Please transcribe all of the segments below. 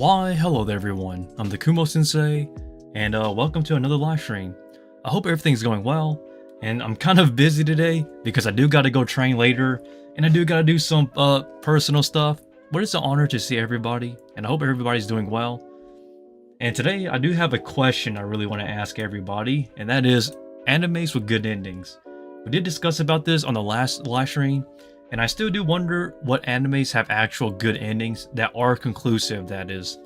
Why, hello there everyone, I'm the Kumo Sensei, and welcome to another live stream. I hope everything's going well, and I'm kind of busy today because I do gotta go train later, and I do gotta do some personal stuff, but it's an honor to see everybody, and I hope everybody's doing well. And today I do have a question I really want to ask everybody, and that is animes with good endings. We did discuss about this on the last live stream, and I still do wonder what animes have actual good endings that are conclusive, that is.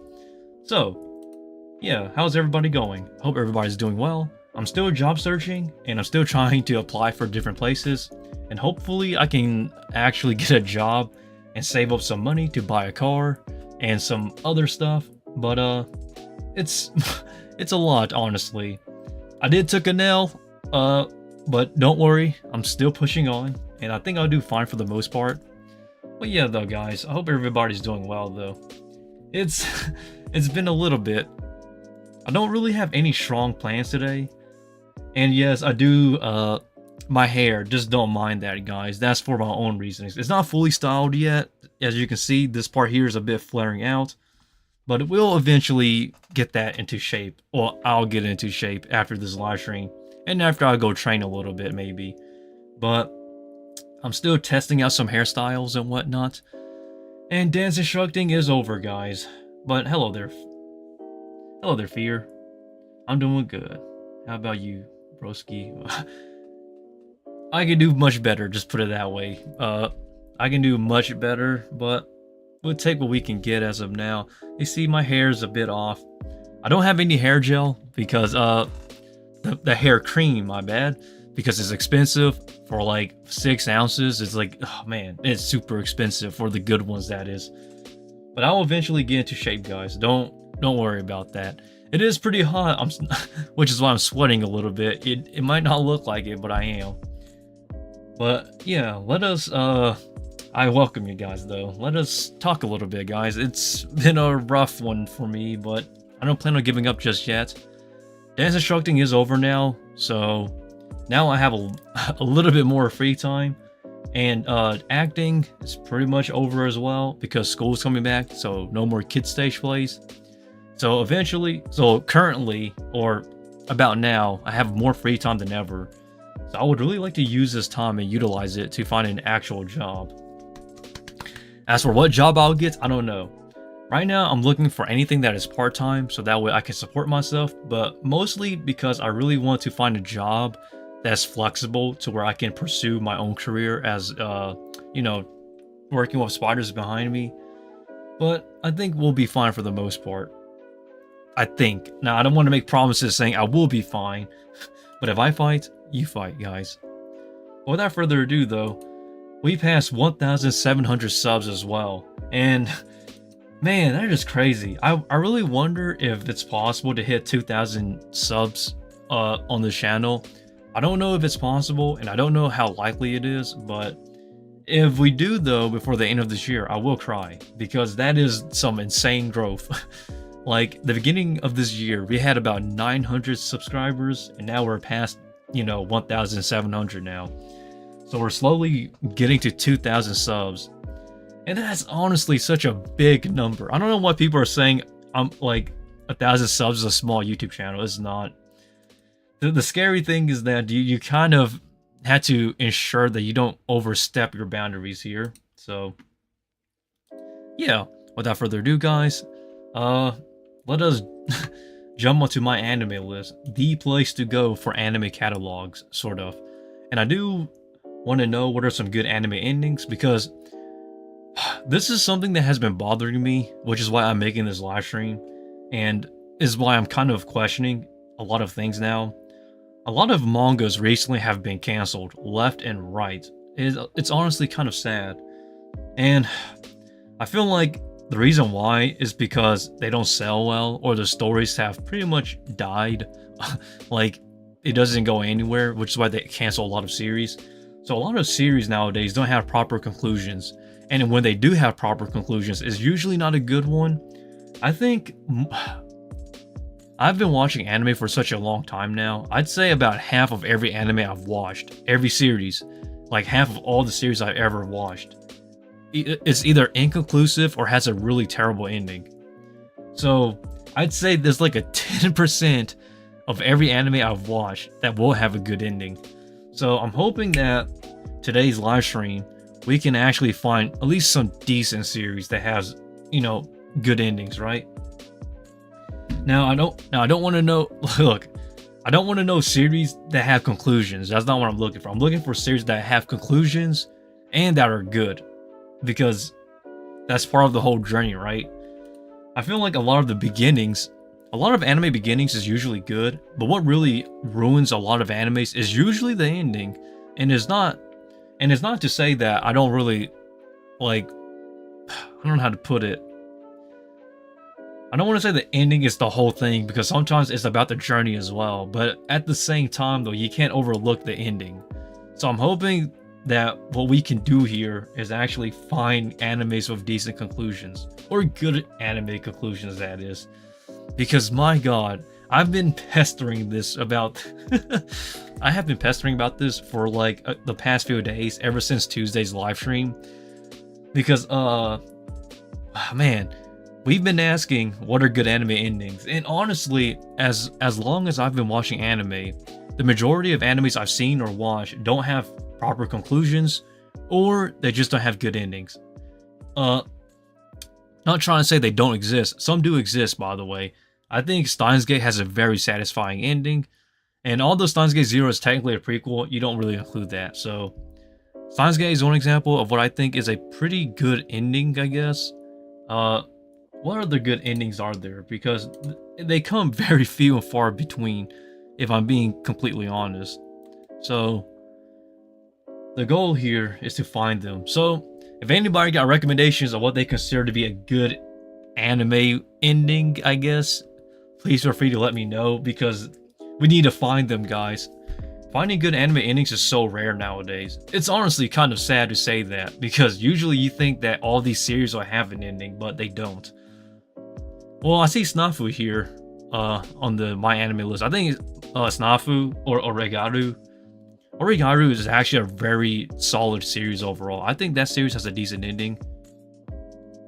So, yeah, how's everybody going? Hope everybody's doing well. I'm still job searching, and I'm still trying to apply for different places, and hopefully I can actually get a job and save up some money to buy a car and some other stuff, but it's it's a lot, honestly. I did took a L, but don't worry, I'm still pushing on, and I think I'll do fine for the most part. But yeah, though, guys, I hope everybody's doing well, though. It's been a little bit. I don't really have any strong plans today, and yes, I do. My hair, just don't mind that, guys. That's for my own reasons. It's not fully styled yet, as you can see. This part here is a bit flaring out, but it will eventually get that into shape. Well, I'll get into shape after this live stream. And after I go train a little bit, maybe. But I'm still testing out some hairstyles and whatnot. And dance instructing is over, guys. But hello there. Hello there, Fear. I'm doing good. How about you, broski? I can do much better, just put it that way. I can do much better, but we'll take what we can get as of now. You see, my hair's a bit off. I don't have any hair gel because, the hair cream, my bad, because it's expensive for like 6 ounces. It's like, oh man, it's super expensive for the good ones, that is. But I will eventually get into shape, guys. Don't worry about that. It is pretty hot, which is why I'm sweating a little bit. It might not look like it, but I am. But yeah, let us, I welcome you guys though. Let us talk a little bit, guys. It's been a rough one for me, but I don't plan on giving up just yet. Dance instructing is over now, so now I have a little bit more free time, and acting is pretty much over as well because school's coming back, so no more kid stage plays. So currently, or about now, I have more free time than ever. So I would really like to use this time and utilize it to find an actual job. As for what job I'll get, I don't know. Right now, I'm looking for anything that is part-time, so that way I can support myself, but mostly because I really want to find a job that's flexible to where I can pursue my own career as, you know, working with spiders behind me. But I think we'll be fine for the most part. I think. Now, I don't want to make promises saying I will be fine, but if I fight, you fight, guys. Without further ado, though, we passed 1,700 subs as well, and man, that is crazy. I really wonder if it's possible to hit 2,000 subs on this channel. I don't know if it's possible, and I don't know how likely it is, but if we do, though, before the end of this year, I will cry, because that is some insane growth. Like, the beginning of this year, we had about 900 subscribers, and now we're past, 1,700 now. So we're slowly getting to 2,000 subs. And that's honestly such a big number. I don't know why people are saying like 1,000 subs is a small YouTube channel. It's not. The scary thing is that you kind of had to ensure that you don't overstep your boundaries here. So yeah, without further ado, guys, let us jump onto my anime list, the place to go for anime catalogs, sort of. And I do want to know what are some good anime endings, because this is something that has been bothering me, which is why I'm making this live stream, and is why I'm kind of questioning a lot of things now. A lot of mangas recently have been canceled left and right. It's honestly kind of sad, and I feel like the reason why is because they don't sell well, or the stories have pretty much died. Like, it doesn't go anywhere, which is why they cancel a lot of series. So a lot of series nowadays don't have proper conclusions. And when they do have proper conclusions, it's usually not a good one. I think I've been watching anime for such a long time now. I'd say about half of every anime I've watched, every series, like half of all the series I've ever watched, it's either inconclusive or has a really terrible ending. So I'd say there's like a 10% of every anime I've watched that will have a good ending. So I'm hoping that today's live stream we can actually find at least some decent series that has, you know, good endings, right? Now I don't want to know. Look, I don't want to know series that have conclusions. That's not what I'm looking for. I'm looking for series that have conclusions and that are good, because that's part of the whole journey, right? I feel like a lot of anime beginnings is usually good, but what really ruins a lot of animes is usually the ending. And it's not to say that I don't really like, I don't know how to put it. I don't want to say the ending is the whole thing, because sometimes it's about the journey as well. But at the same time though, you can't overlook the ending. So I'm hoping that what we can do here is actually find animes with decent conclusions, or good anime conclusions, that is. Because my god, I've been pestering this about I have been pestering about this for like the past few days, ever since Tuesday's live stream. Because man, we've been asking what are good anime endings, and honestly, as long as I've been watching anime, the majority of animes I've seen or watched don't have proper conclusions, or they just don't have good endings. Not trying to say they don't exist. Some do exist, by the way. I think Steins Gate has a very satisfying ending, and although Steins Gate Zero is technically a prequel, you don't really include that. So Steins Gate is one example of what I think is a pretty good ending, I guess. What other good endings are there? Because they come very few and far between, if I'm being completely honest. So the goal here is to find them. So if anybody got recommendations of what they consider to be a good anime ending, I guess, please feel free to let me know, because we need to find them, guys. Finding good anime endings is so rare nowadays. It's honestly kind of sad to say that, because usually you think that all these series will have an ending, but they don't. Well, I see Snafu here on the My Anime list. I think Snafu or Oregaru. Oregaru is actually a very solid series overall. I think that series has a decent ending.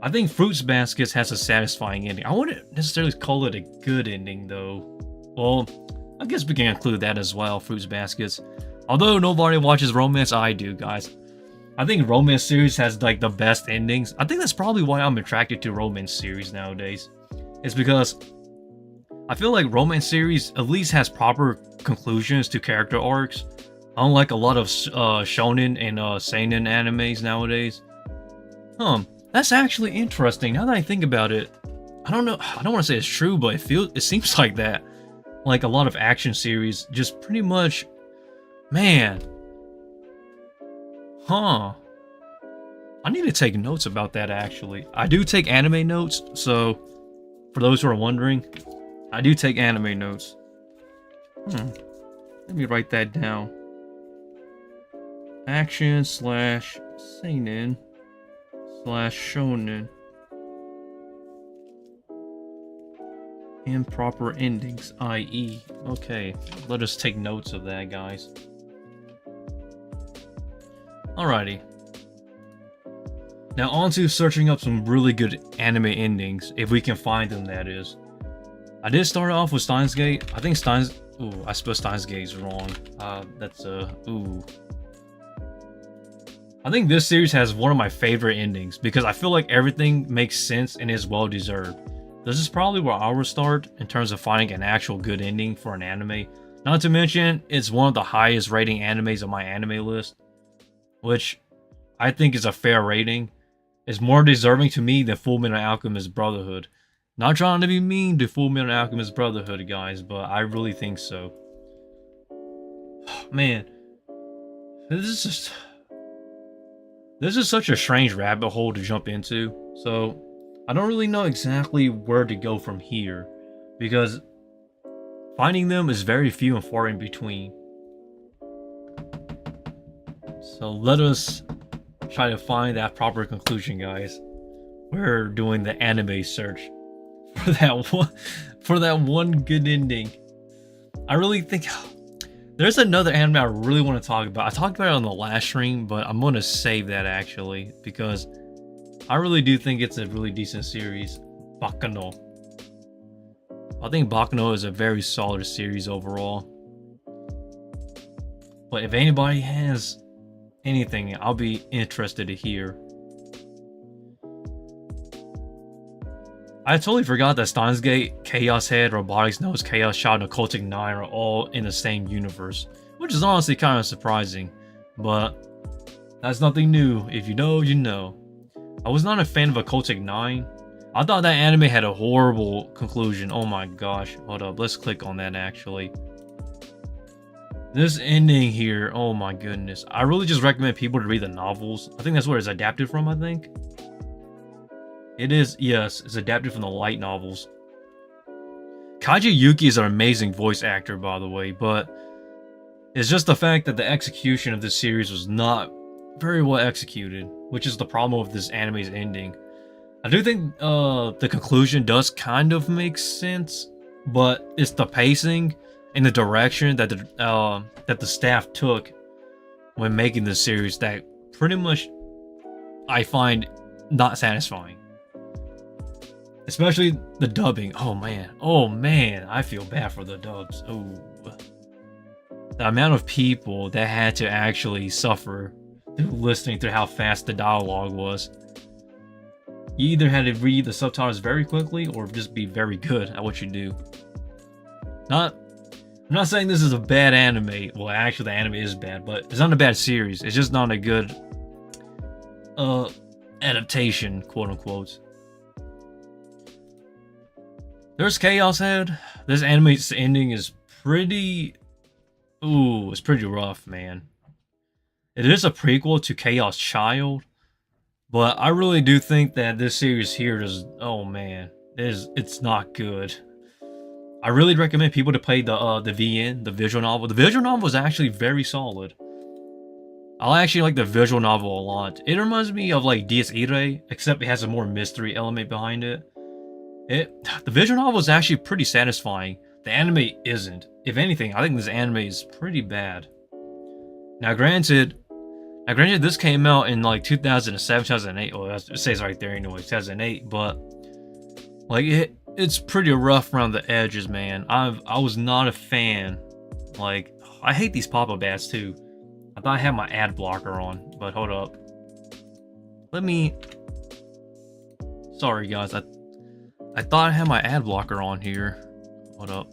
I think Fruits Baskets has a satisfying ending. I wouldn't necessarily call it a good ending though. Well, I guess we can include that as well, Fruits Baskets. Although nobody watches romance, I do, guys. I think romance series has like the best endings. I think that's probably why I'm attracted to romance series nowadays. It's because I feel like romance series at least has proper conclusions to character arcs, unlike a lot of shonen and seinen animes nowadays. That's actually interesting. Now that I think about it, I don't know. I don't want to say it's true, but it seems like that. Like a lot of action series, just pretty much, man. I need to take notes about that. Actually, I do take anime notes. So, for those who are wondering, I do take anime notes. Let me write that down. Action / seinen / shonen. Improper endings, i.e. Okay, let us take notes of that, guys. Alrighty. Now on to searching up some really good anime endings, if we can find them, that is. I did start off with Steins Gate. I think Steins... Ooh, I suppose Steins Gate is wrong. Ooh. I think this series has one of my favorite endings, because I feel like everything makes sense and is well deserved. This is probably where I would start in terms of finding an actual good ending for an anime. Not to mention, it's one of the highest rating animes on my anime list, which I think is a fair rating. It's more deserving to me than Fullmetal Alchemist Brotherhood. Not trying to be mean to Fullmetal Alchemist Brotherhood, guys, but I really think so. Man, this is such a strange rabbit hole to jump into, so I don't really know exactly where to go from here, because finding them is very few and far in between. So let us try to find that proper conclusion, guys. We're doing the anime search for that one good ending. I really think there's another anime I really want to talk about. I talked about it on the last stream, but I'm going to save that actually, because I really do think it's a really decent series. Bakano. I think Baccano is a very solid series overall. But if anybody has anything, I'll be interested to hear. I totally forgot that Steins Gate, Chaos Head, Robotics Nose, Chaos Shot, and Occultic 9 are all in the same universe, which is honestly kind of surprising, but that's nothing new. If you know, you know. I was not a fan of Occultic 9. I thought that anime had a horrible conclusion. Oh my gosh. Hold up, let's click on that actually. This ending here, oh my goodness. I really just recommend people to read the novels. I think that's where it's adapted from, I think. It is, yes, it's adapted from the light novels. Kaiji Yuki is an amazing voice actor, by the way, but it's just the fact that the execution of this series was not very well executed, which is the problem with this anime's ending. I do think the conclusion does kind of make sense, but it's the pacing and the direction that the staff took when making this series that pretty much I find not satisfying. Especially the dubbing. Oh man, I feel bad for the dubs. Oh, the amount of people that had to actually suffer through listening to how fast the dialogue was. You either had to read the subtitles very quickly or just be very good at what you do. I'm not saying this is a bad anime. Well, actually the anime is bad, but it's not a bad series. It's just not a good adaptation, quote unquote. There's Chaos Head. This anime's ending is pretty... Ooh, it's pretty rough, man. It is a prequel to Chaos Child, but I really do think that this series here is... Oh, man. It's not good. I really recommend people to play the VN, the visual novel. The visual novel is actually very solid. I actually like the visual novel a lot. It reminds me of like Dies Irae, except it has a more mystery element behind it. The visual novel is actually pretty satisfying. The anime isn't. If anything, I think this anime is pretty bad. Now granted, this came out in like 2007, 2008. Well, it says right there anyway, 2008. But like it's pretty rough around the edges, man. I was not a fan. Like I hate these pop-up ads too. I thought I had my ad blocker on, but hold up. Sorry guys, I thought I had my ad blocker on here. Hold up.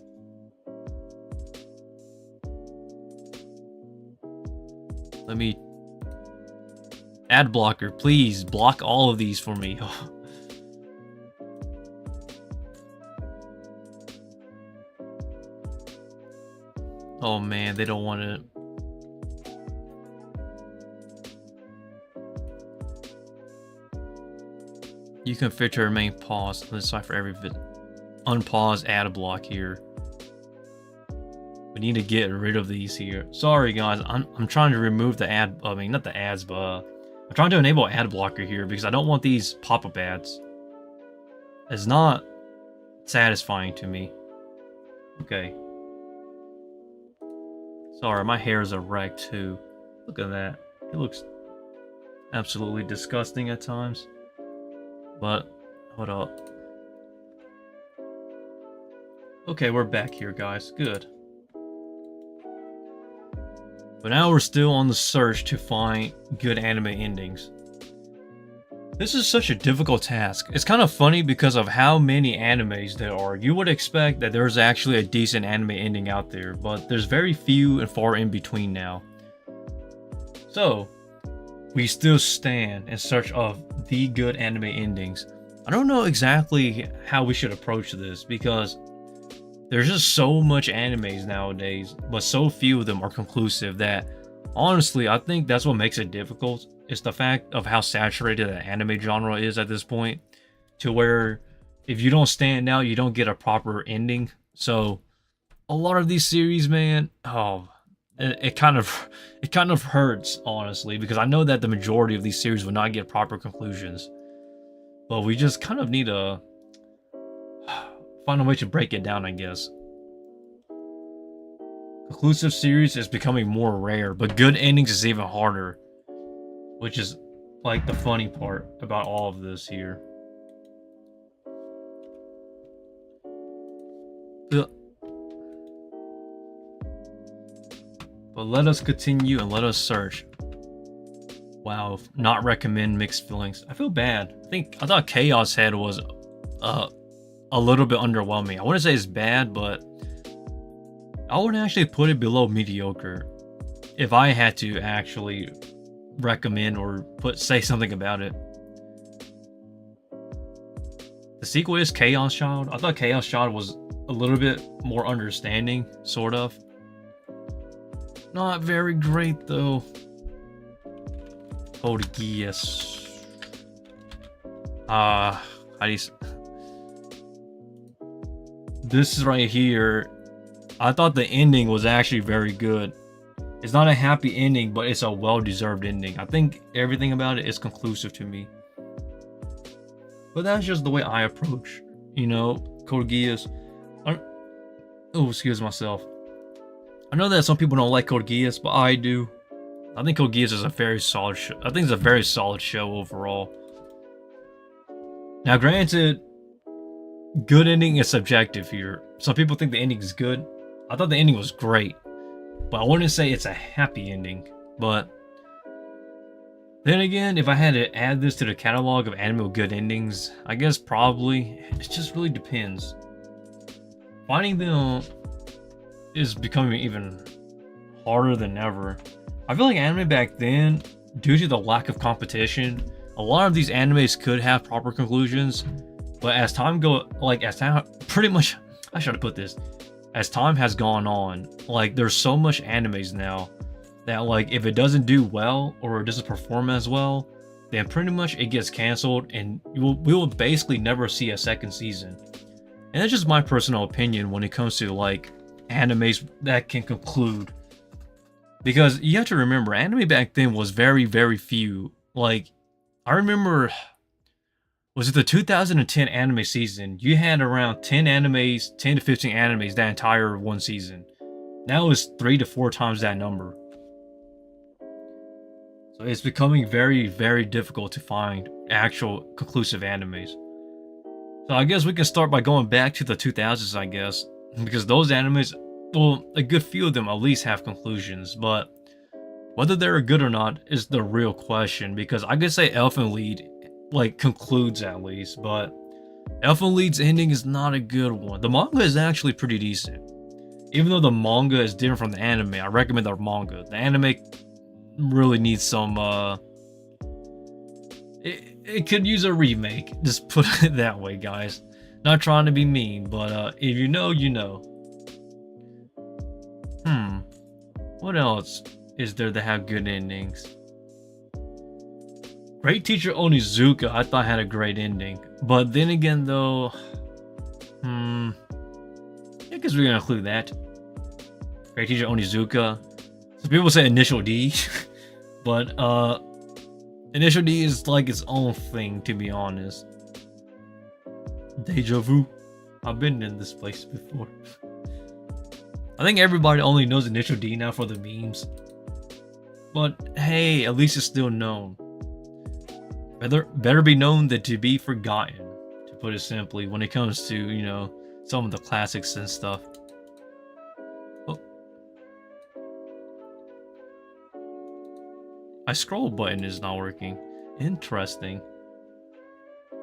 Ad blocker, please block all of these for me. Oh man, they don't want it. You can fit to remain paused. Let's try for every unpause ad block here. We need to get rid of these here. Sorry guys, I'm trying to remove the ad. I mean, not the ads, but I'm trying to enable ad blocker here because I don't want these pop-up ads. It's not satisfying to me. Okay. Sorry, my hair is a wreck too. Look at that. It looks absolutely disgusting at times. But, hold up. Okay, we're back here, guys. Good. But now we're still on the search to find good anime endings. This is such a difficult task. It's kind of funny because of how many animes there are. You would expect that there's actually a decent anime ending out there, but there's very few and far in between now. So, we still stand in search of the good anime endings. I don't know exactly how we should approach this because there's just so much animes nowadays, but so few of them are conclusive that honestly, I think that's what makes it difficult. It's the fact of how saturated the anime genre is at this point, to where if you don't stand out, you don't get a proper ending. So a lot of these series, man, it kind of hurts, honestly, because I know that the majority of these series will not get proper conclusions. But we just kind of need to find a way to break it down, I guess. Conclusive series is becoming more rare, but good endings is even harder. Which is like the funny part about all of this here. Ugh. But let us continue and let us search. Wow, not recommend mixed feelings. I feel bad. I thought Chaos Head was a little bit underwhelming. I wouldn't say it's bad, but I would actually put it below mediocre if I had to actually recommend or say something about it. The sequel is Chaos Child. I thought Chaos Child was a little bit more understanding, sort of. Not very great though. Code Geass. How do you... This right here, I thought the ending was actually very good. It's not a happy ending, but it's a well-deserved ending. I think everything about it is conclusive to me. But that's just the way I approach, you know, Code Geass. Oh, excuse myself. I know that some people don't like Code Geass, but I do. I think Code Geass is a very solid show. I think it's a very solid show overall. Now, granted, good ending is subjective here. Some people think the ending is good. I thought the ending was great, but I wouldn't say it's a happy ending. But then again, if I had to add this to the catalog of anime with good endings, I guess probably. It just really depends. Finding them is becoming even harder than ever. I feel like anime back then, due to the lack of competition, a lot of these animes could have proper conclusions, but as time pretty much, I should have put this, as time has gone on, like there's so much animes now that like if it doesn't do well or it doesn't perform as well, then pretty much it gets canceled and we will basically never see a second season. And that's just my personal opinion when it comes to like animes that can conclude. Because you have to remember, anime back then was very, very few. Like, I remember, was it the 2010 anime season? You had around 10 animes, 10 to 15 animes that entire one season. Now it's 3 to 4 times that number. So it's becoming very, very difficult to find actual conclusive animes. So I guess we can start by going back to the 2000s, I guess. Because those animes, well, a good few of them at least have conclusions, but whether they're good or not is the real question, because I could say Elfen Lied, like, concludes at least, but Elfen Lied's ending is not a good one. The manga is actually pretty decent. Even though the manga is different from the anime, I recommend the manga. The anime really needs some, it could use a remake, just put it that way, guys. Not trying to be mean, but if you know, you know. What else is there that have good endings? Great Teacher Onizuka, I thought had a great ending. But then again, though, I guess we're gonna include that. Great Teacher Onizuka. Some people say Initial D, but Initial D is like its own thing, to be honest. Deja vu. I've been in this place before. I think everybody only knows Initial D now for the memes. But hey, at least it's still known. Better be known than to be forgotten, to put it simply, when it comes to, you know, some of the classics and stuff. Oh. My scroll button is not working. Interesting.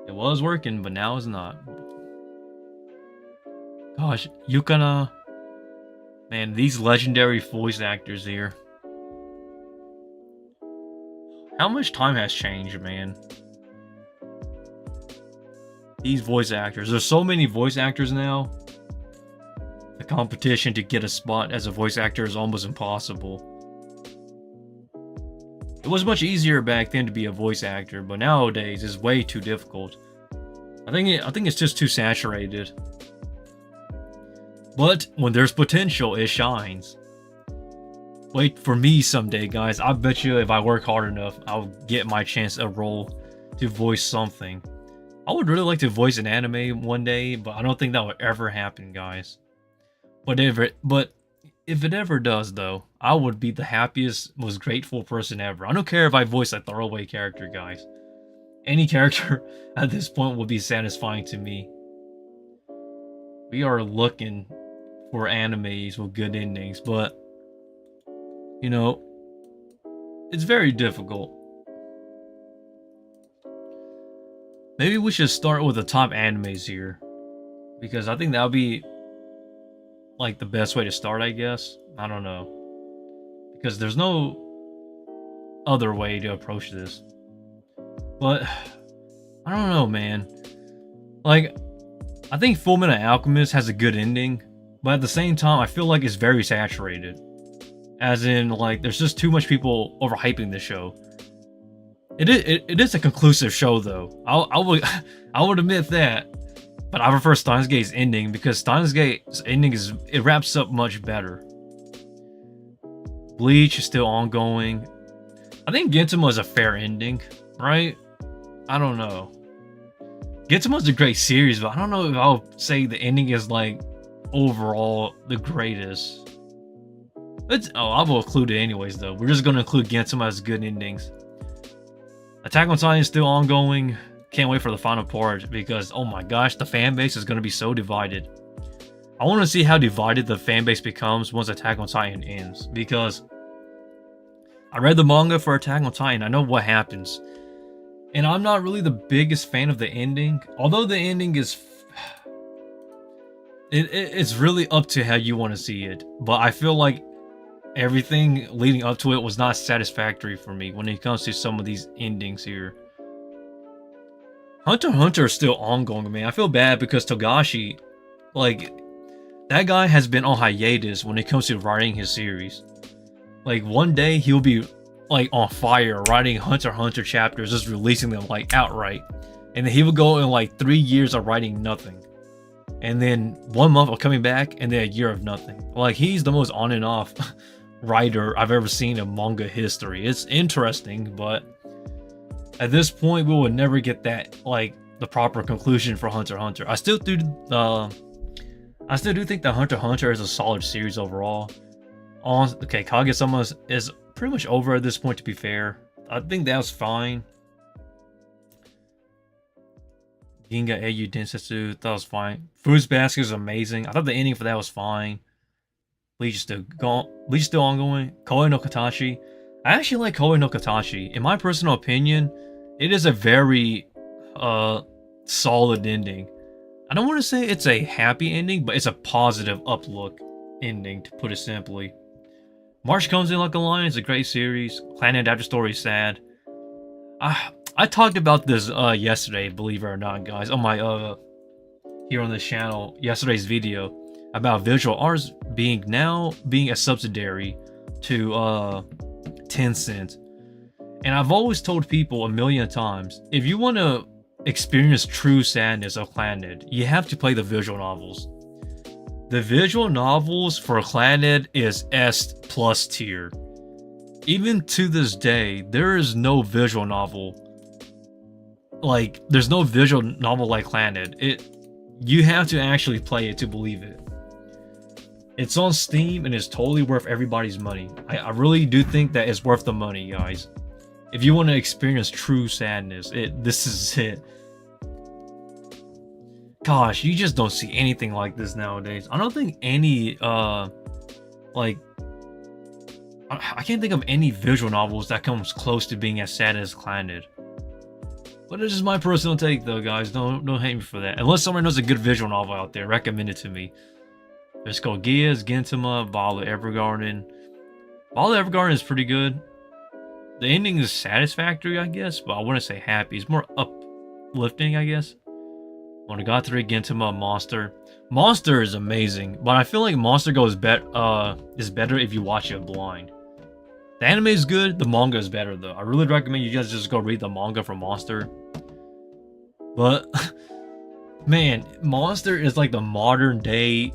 It was working, but now it's not. Gosh, Yukana. Man, these legendary voice actors here. How much time has changed, man? These voice actors. There's so many voice actors now. The competition to get a spot as a voice actor is almost impossible. It was much easier back then to be a voice actor, but nowadays it's way too difficult. I think it's just too saturated. But when there's potential, it shines. Wait for me someday, guys. I bet you if I work hard enough, I'll get my chance a role to voice something. I would really like to voice an anime one day, but I don't think that would ever happen, guys. But if it ever does, though, I would be the happiest, most grateful person ever. I don't care if I voice a throwaway character, guys. Any character at this point will be satisfying to me. We are looking for animes with good endings, but you know, it's very difficult. Maybe we should start with the top animes here, because I think that would be like the best way to start, I guess. I don't know, because there's no other way to approach this. But I don't know, man. Like, I think Fullmetal Alchemist has a good ending, but at the same time, I feel like it's very saturated. As in, like, there's just too much people overhyping this show. It is a conclusive show, though. I would I would admit that. But I prefer Steins Gate's ending because Steins Gate's ending it wraps up much better. Bleach is still ongoing. I think Gintama is a fair ending, right? I don't know. Gintama's a great series, but I don't know if I'll say the ending is like overall the greatest. I will include it anyways though. We're just gonna include Gintama as good endings. Attack on Titan is still ongoing. Can't wait for the final part because oh my gosh, the fan base is gonna be so divided. I want to see how divided the fan base becomes once Attack on Titan ends because I read the manga for Attack on Titan. I know what happens. And I'm not really the biggest fan of the ending. Although the ending is... It's really up to how you want to see it. But I feel like everything leading up to it was not satisfactory for me when it comes to some of these endings here. Hunter x Hunter is still ongoing, man. I feel bad because Togashi, like, that guy has been on hiatus when it comes to writing his series. Like, one day he'll be like on fire writing Hunter x Hunter chapters, just releasing them like outright, and then he would go in like 3 years of writing nothing, and then 1 month of coming back, and then a year of nothing. Like, he's the most on and off writer I've ever seen in manga history. It's interesting, but at this point we will never get that like the proper conclusion for Hunter x Hunter. I still do think that Hunter x Hunter is a solid series overall. Okay, Kaguya-sama is pretty much over at this point, to be fair. I think that was fine. Ginga Eiyu Densetsu, that was fine. Fruits Basket is amazing. I thought the ending for that was fine. Bleach is still ongoing. Koi no Katachi. I actually like Koi no Katachi. In my personal opinion, it is a very solid ending. I don't want to say it's a happy ending, but it's a positive uplook ending, to put it simply. March Comes In Like a Lion is a great series. Planet After Story is sad. I talked about this yesterday, believe it or not, guys, on my here on this channel, yesterday's video about visual arts being a subsidiary to Tencent. And I've always told people a million times, if you want to experience true sadness of Clannad, you have to play the visual novels. The visual novels for Clannad is S+ tier. Even to this day, there is no visual novel. Like, there's no visual novel like Clannad. You have to actually play it to believe it. It's on Steam and it's totally worth everybody's money. I really do think that it's worth the money, guys. If you want to experience true sadness, this is it. Gosh, you just don't see anything like this nowadays. I don't think any, like, I can't think of any visual novels that comes close to being as sad as Clannad. But it's just my personal take, though, guys. Don't hate me for that. Unless someone knows a good visual novel out there, recommend it to me. There's Code Geass, Gintama, Violet Evergarden. Violet Evergarden is pretty good. The ending is satisfactory, I guess, but I wouldn't say happy. It's more uplifting, I guess. Monogatari, Gintama, Monster. Monster is amazing, but I feel like Monster is better if you watch it blind. The anime is good, the manga is better though. I really recommend you guys just go read the manga for Monster. But man, Monster is like the modern day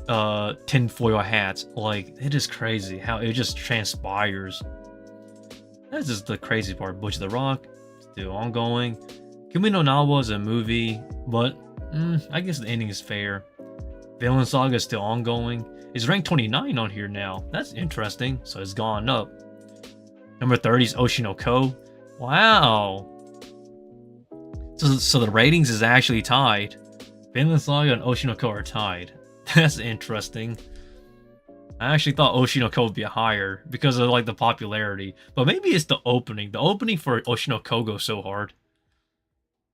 tinfoil hats. Like, it is crazy how it just transpires. That's just the crazy part. Butcher the Rock, still ongoing. Kimi no Na wa is a movie, but I guess the ending is fair. Vinland Saga is still ongoing. It's ranked 29 on here now. That's interesting. So it's gone up. Number 30 is Oshinoko. Wow. So the ratings is actually tied. Vinland Saga and Oshinoko are tied. That's interesting. I actually thought Oshinoko would be higher because of like the popularity, but maybe it's the opening. The opening for Oshinoko goes so hard.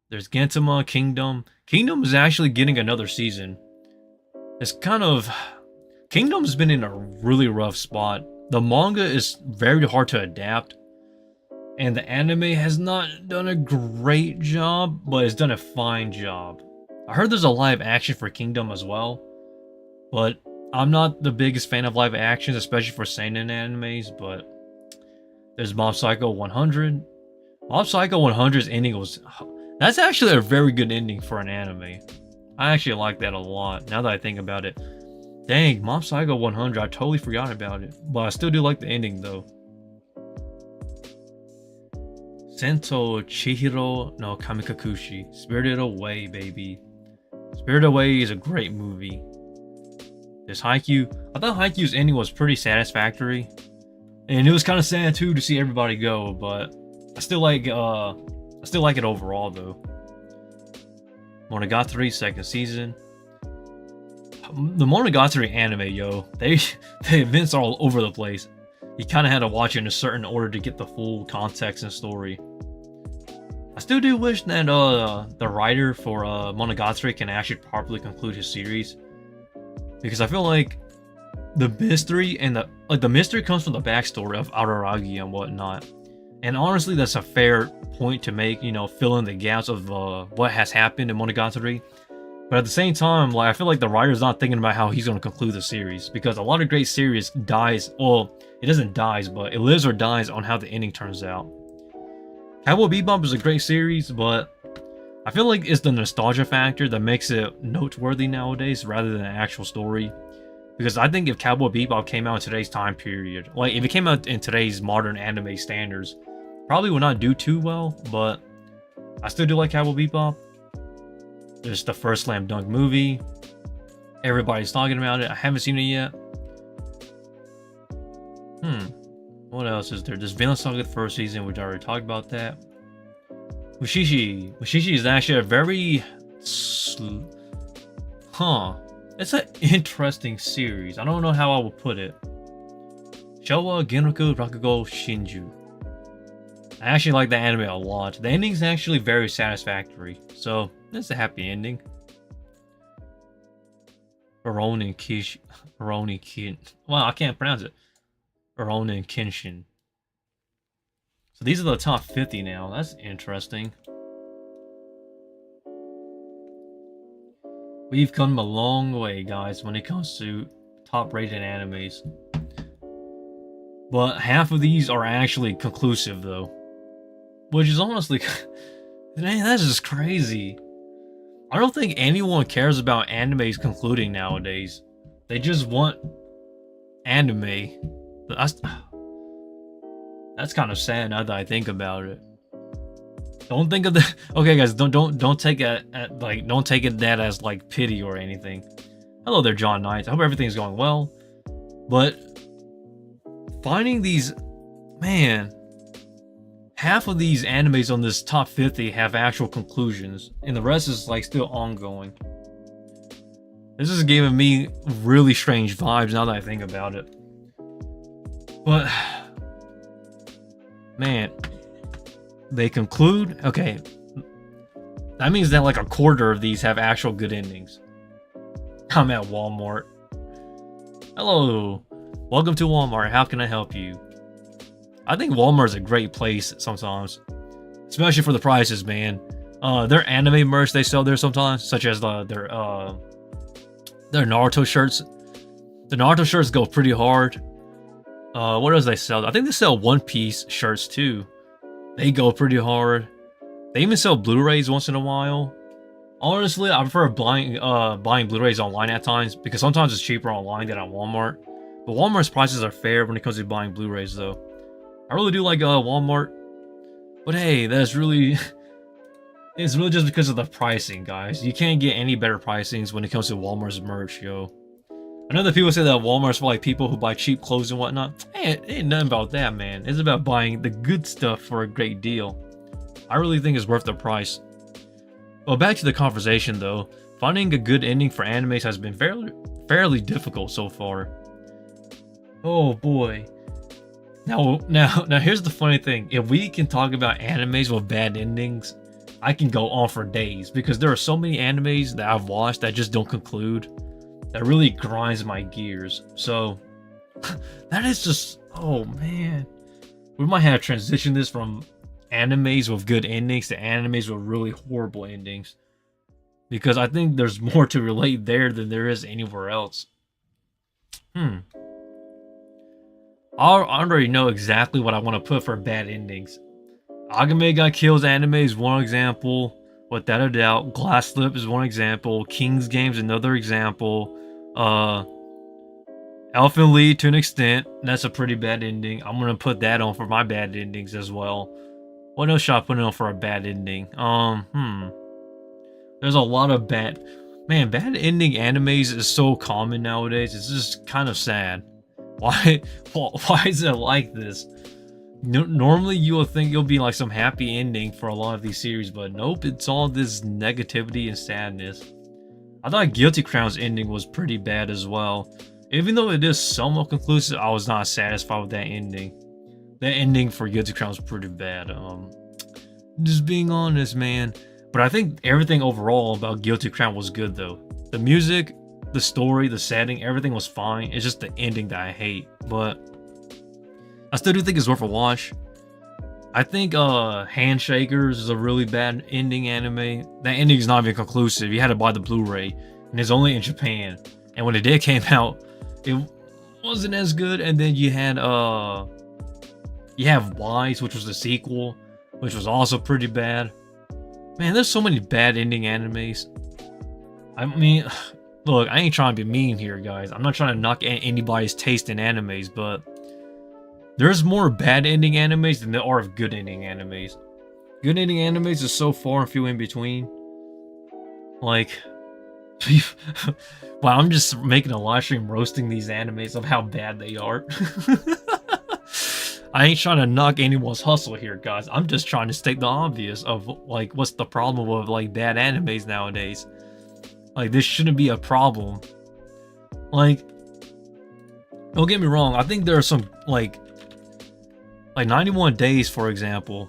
There's Gintama, Kingdom. Kingdom is actually getting another season. It's kind of... Kingdom's been in a really rough spot. The manga is very hard to adapt, and the anime has not done a great job, but it's done a fine job. I heard there's a live action for Kingdom as well, but I'm not the biggest fan of live actions, especially for seinen animes, but there's Mob Psycho 100. Mob Psycho 100's ending was... That's actually a very good ending for an anime. I actually like that a lot, now that I think about it. Dang, Mob Psycho 100, I totally forgot about it. But I still do like the ending, though. Sento Chihiro no Kamikakushi. Spirited Away, baby. Spirited Away is a great movie. There's Haikyuu. I thought Haikyuu's ending was pretty satisfactory. And it was kind of sad, too, to see everybody go. But I still like it overall, though. Monogatari, second season. The Monogatari anime, yo, the events are all over the place. You kind of had to watch it in a certain order to get the full context and story. I still do wish that the writer for Monogatari can actually properly conclude his series, because I feel like the mystery and the mystery comes from the backstory of Araragi and whatnot. And honestly, that's a fair point to make. You know, fill in the gaps of what has happened in Monogatari. But at the same time, like, I feel like the writer's not thinking about how he's going to conclude the series, because a lot of great series dies, well, it doesn't dies, but it lives or dies on how the ending turns out. Cowboy Bebop is a great series, but I feel like it's the nostalgia factor that makes it noteworthy nowadays rather than an actual story. Because I think if Cowboy Bebop came out in today's time period, like if it came out in today's modern anime standards, probably would not do too well, but I still do like Cowboy Bebop. There's the first Slam Dunk movie. Everybody's talking about it. I haven't seen it yet. What else is there? There's Vinland Saga the first season, which I already talked about that. Mushishi. Mushishi is actually a very... It's an interesting series. I don't know how I would put it. Showa Genroku Rakugo Shinju. I actually like the anime a lot. The ending's actually very satisfactory. So, it's a happy ending. Rurouni Kin. Wow, I can't pronounce it. Rurouni Kenshin. So these are the top 50 now. That's interesting. We've come a long way, guys, when it comes to top-rated animes. But half of these are actually conclusive, though. Which is honestly... Man, that's just crazy. I don't think anyone cares about animes concluding nowadays. They just want anime. That's kind of sad now that I think about it. Don't think of the... Okay, guys, don't take it don't take it that as like pity or anything. Hello there, John Knight. I hope everything's going well. But finding these, man, half of these animes on this top 50 have actual conclusions, and the rest is like still ongoing. This is giving me really strange vibes now that I think about it. But man, they conclude. Okay, that means that like a quarter of these have actual good endings. I'm at Walmart. Hello, welcome to Walmart. How can I help you? I think Walmart's a great place sometimes, especially for the prices, man. Their anime merch they sell there sometimes, such as their Naruto shirts. The Naruto shirts go pretty hard. What else they sell? I think they sell One Piece shirts too. They go pretty hard. They even sell Blu-rays once in a while. Honestly, I prefer buying Blu-rays online at times, because sometimes it's cheaper online than at Walmart. But Walmart's prices are fair when it comes to buying Blu-rays, though. I really do like Walmart. But hey, that's really... It's really just because of the pricing, guys. You can't get any better pricings when it comes to Walmart's merch, yo. I know that people say that Walmart's for like people who buy cheap clothes and whatnot. Hey, it ain't nothing about that, man. It's about buying the good stuff for a great deal. I really think it's worth the price. Well, back to the conversation though. Finding a good ending for animes has been fairly difficult so far. Oh boy. Now, here's the funny thing. If we can talk about animes with bad endings, I can go on for days because there are so many animes that I've watched that just don't conclude. That really grinds my gears. So, that is just, oh man. We might have transitioned this from animes with good endings to animes with really horrible endings. Because I think there's more to relate there than there is anywhere else. I already know exactly what I want to put for bad endings. Agame Ga Kills anime is one example, without a doubt. Glass Slip is one example. King's Game is another example. Elfen Lied to an extent, that's a pretty bad ending. I'm gonna put that on for my bad endings as well. What else should I put on for a bad ending? There's a lot of bad ending animes is so common nowadays. It's just kind of sad. Why is it like this? Normally you would think you'll be like some happy ending for a lot of these series, but nope, it's all this negativity and sadness. I thought Guilty Crown's ending was pretty bad as well. Even though it is somewhat conclusive, I was not satisfied with that ending. That ending for Guilty Crown was pretty bad. Just being honest, man. But I think everything overall about Guilty Crown was good though. The music, the story, the setting, everything was fine. It's just the ending that I hate. But I still do think it's worth a watch. I think Handshakers is a really bad ending anime. That ending is not even conclusive. You had to buy the Blu-ray, and it's only in Japan. And when it did came out, it wasn't as good. And then you had you have Wise, which was the sequel, which was also pretty bad. Man, there's so many bad ending animes. I mean, look, I ain't trying to be mean here, guys. I'm not trying to knock anybody's taste in animes, but there's more bad ending animes than there are of good ending animes. Good ending animes is so far and few in between. Like, wow, I'm just making a live stream roasting these animes of how bad they are. I ain't trying to knock anyone's hustle here, guys. I'm just trying to state the obvious of, like, what's the problem with, like, bad animes nowadays. Like, this shouldn't be a problem. Like, don't get me wrong. I think there are some, like 91 Days, for example.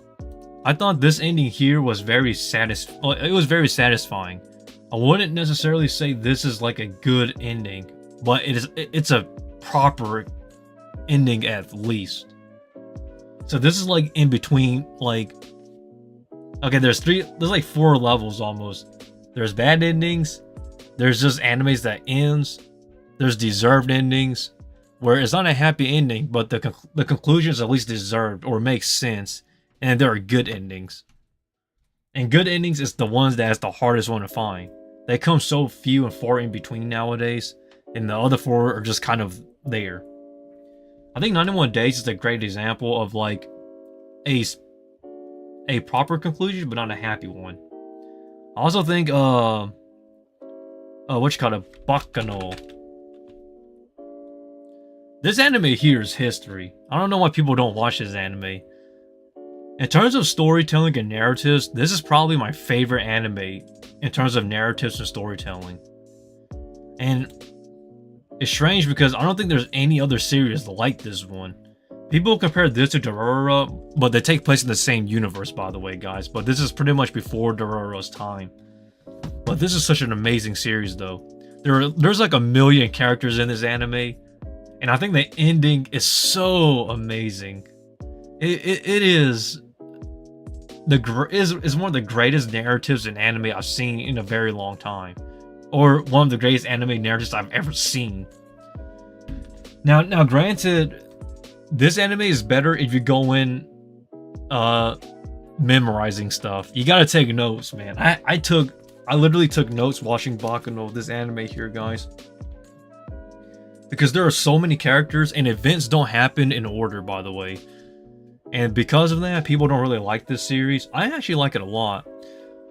I thought this ending here was very it was very satisfying. I wouldn't necessarily say this is, like, a good ending, but it's a proper ending at least. So this is like in between, like, okay, there's like 4 levels almost. There's bad endings, there's just animes that ends, there's deserved endings, where it's not a happy ending, but the conclusion is at least deserved or makes sense, and there are good endings. And good endings is the ones that's the hardest one to find. They come so few and far in between nowadays, and the other 4 are just kind of there. I think 91 Days is a great example of, like, a proper conclusion, but not a happy one. I also think, what you call it, Bakano. This anime here is history. I don't know why people don't watch this anime. In terms of storytelling and narratives, this is probably my favorite anime in terms of narratives and storytelling. And it's strange because I don't think there's any other series like this one. People compare this to Dororo, but they take place in the same universe, by the way, guys. But this is pretty much before Dororo's time. But this is such an amazing series, though. There's like 1 million characters in this anime, and I think the ending is so amazing. It is one of the greatest narratives in anime I've seen in a very long time, or one of the greatest anime narratives I've ever seen. Now, granted, this anime is better if you go in memorizing stuff. You gotta take notes, man. I literally took notes watching Bakano, this anime here, guys. Because there are so many characters, and events don't happen in order, by the way. And because of that, people don't really like this series. I actually like it a lot.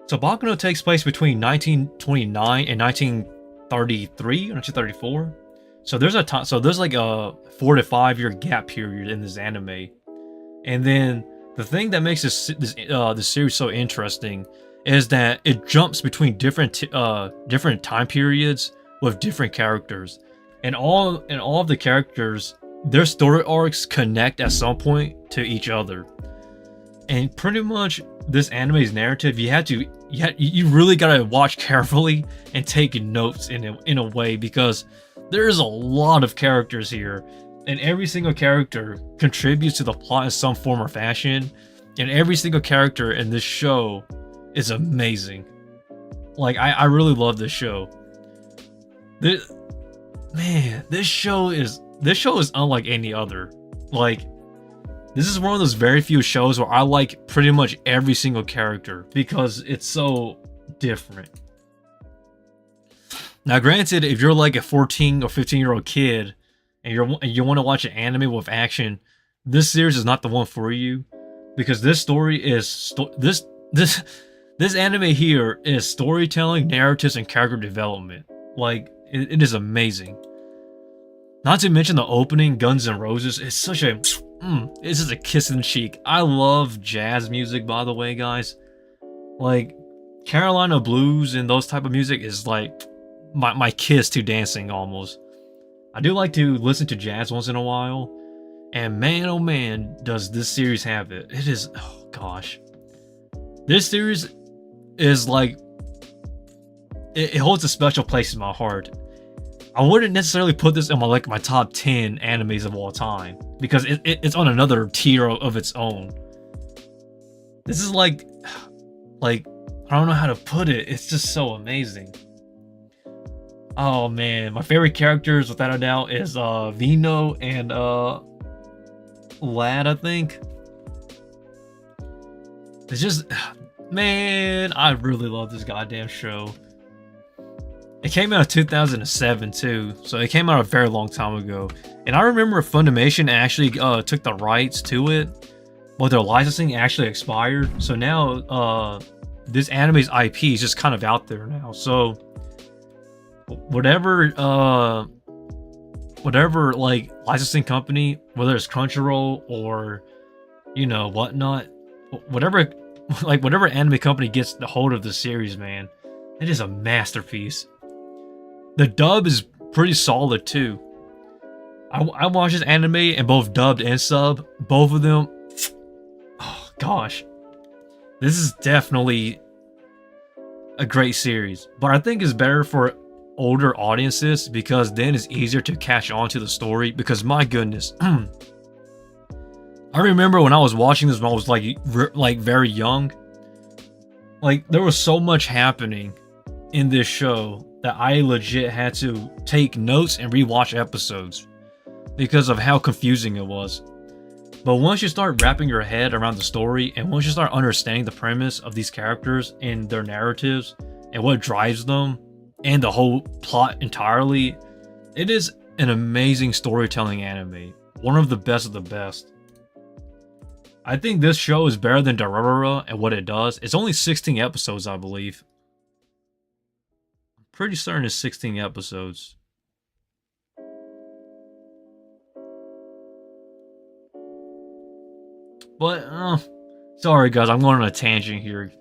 So Bakano takes place between 1929 and 1933 or 1934. So there's like a 4 to 5 year gap period in this anime. And then the thing that makes this series so interesting is that it jumps between different time periods with different characters, and all of the characters, their story arcs connect at some point to each other. And pretty much this anime's narrative, you really gotta watch carefully and take notes in a way, because there's a lot of characters here, and every single character contributes to the plot in some form or fashion, and every single character in this show is amazing. Like, I really love this show. This show is unlike any other. Like, this is one of those very few shows where I like pretty much every single character because it's so different. Now, granted, if you're like a 14 or 15-year-old kid and you want to watch an anime with action, this series is not the one for you, because this story is this anime here is storytelling, narratives, and character development. Like, it is amazing. Not to mention the opening, Guns N' Roses, is such a it's just a kiss in the cheek. I love jazz music, by the way, guys. Like, Carolina blues and those type of music is like my kiss to dancing almost. I do like to listen to jazz once in a while, and man, oh man, does this series have it. It is, oh gosh. This series is like, it holds a special place in my heart. I wouldn't necessarily put this in my top 10 animes of all time, because it's on another tier of its own. This is like I don't know how to put it. It's just so amazing. Oh man, my favorite characters without a doubt is Vino and Lad, I think. It's just, man, I really love this goddamn show. It came out in 2007 too, so it came out a very long time ago. And I remember Funimation actually took the rights to it, but their licensing actually expired. So now this anime's IP is just kind of out there now. So whatever like licensing company, whether it's Crunchyroll or whatnot, whatever anime company gets the hold of the series, man, it is a masterpiece. The dub is pretty solid too. I watched this anime in both dubbed and sub. Both of them. Oh gosh, this is definitely a great series. But I think it's better for older audiences, because then it's easier to catch on to the story. Because my goodness, I remember when I was watching this when I was like very young. Like, there was so much happening in this show that I legit had to take notes and rewatch episodes because of how confusing it was. But once you start wrapping your head around the story, and once you start understanding the premise of these characters and their narratives and what drives them and the whole plot entirely, it is an amazing storytelling anime. One of the best. I think this show is better than Durarara and what it does. It's only 16 episodes, I believe. Pretty certain it's 16 episodes. But, sorry guys, I'm going on a tangent here.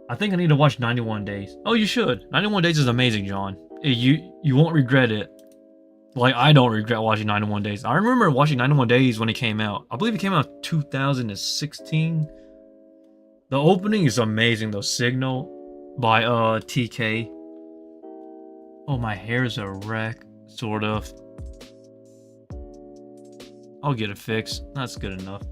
I think I need to watch 91 Days. Oh, you should. 91 Days is amazing, John. You won't regret it. Like, I don't regret watching 91 Days. I remember watching 91 Days when it came out. I believe it came out in 2016. The opening is amazing, though. Signal by TK. Oh, my hair's a wreck, sort of. I'll get it fixed. That's good enough.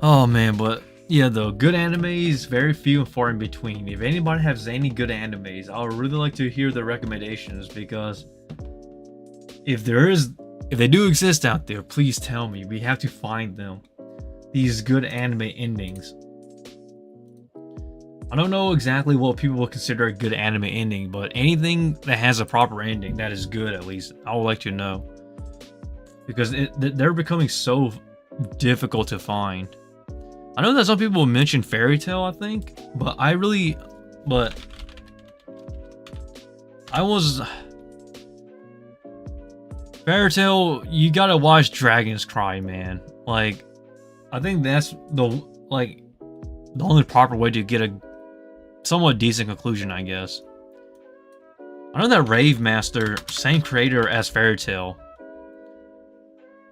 Oh man, but yeah, though, good animes, very few and far in between. If anybody has any good animes, I would really like to hear their recommendations, because if they do exist out there, please tell me. We have to find them. These good anime endings. I don't know exactly what people will consider a good anime ending, but anything that has a proper ending that is good, at least, I would like to know. Because they're becoming so difficult to find. I know that some people mention Fairy Tail, I think, but Fairy Tail, you gotta watch Dragon's Cry, man. Like, I think that's the only proper way to get somewhat decent conclusion, I guess. I know that Rave Master, same creator as Fairy Tail.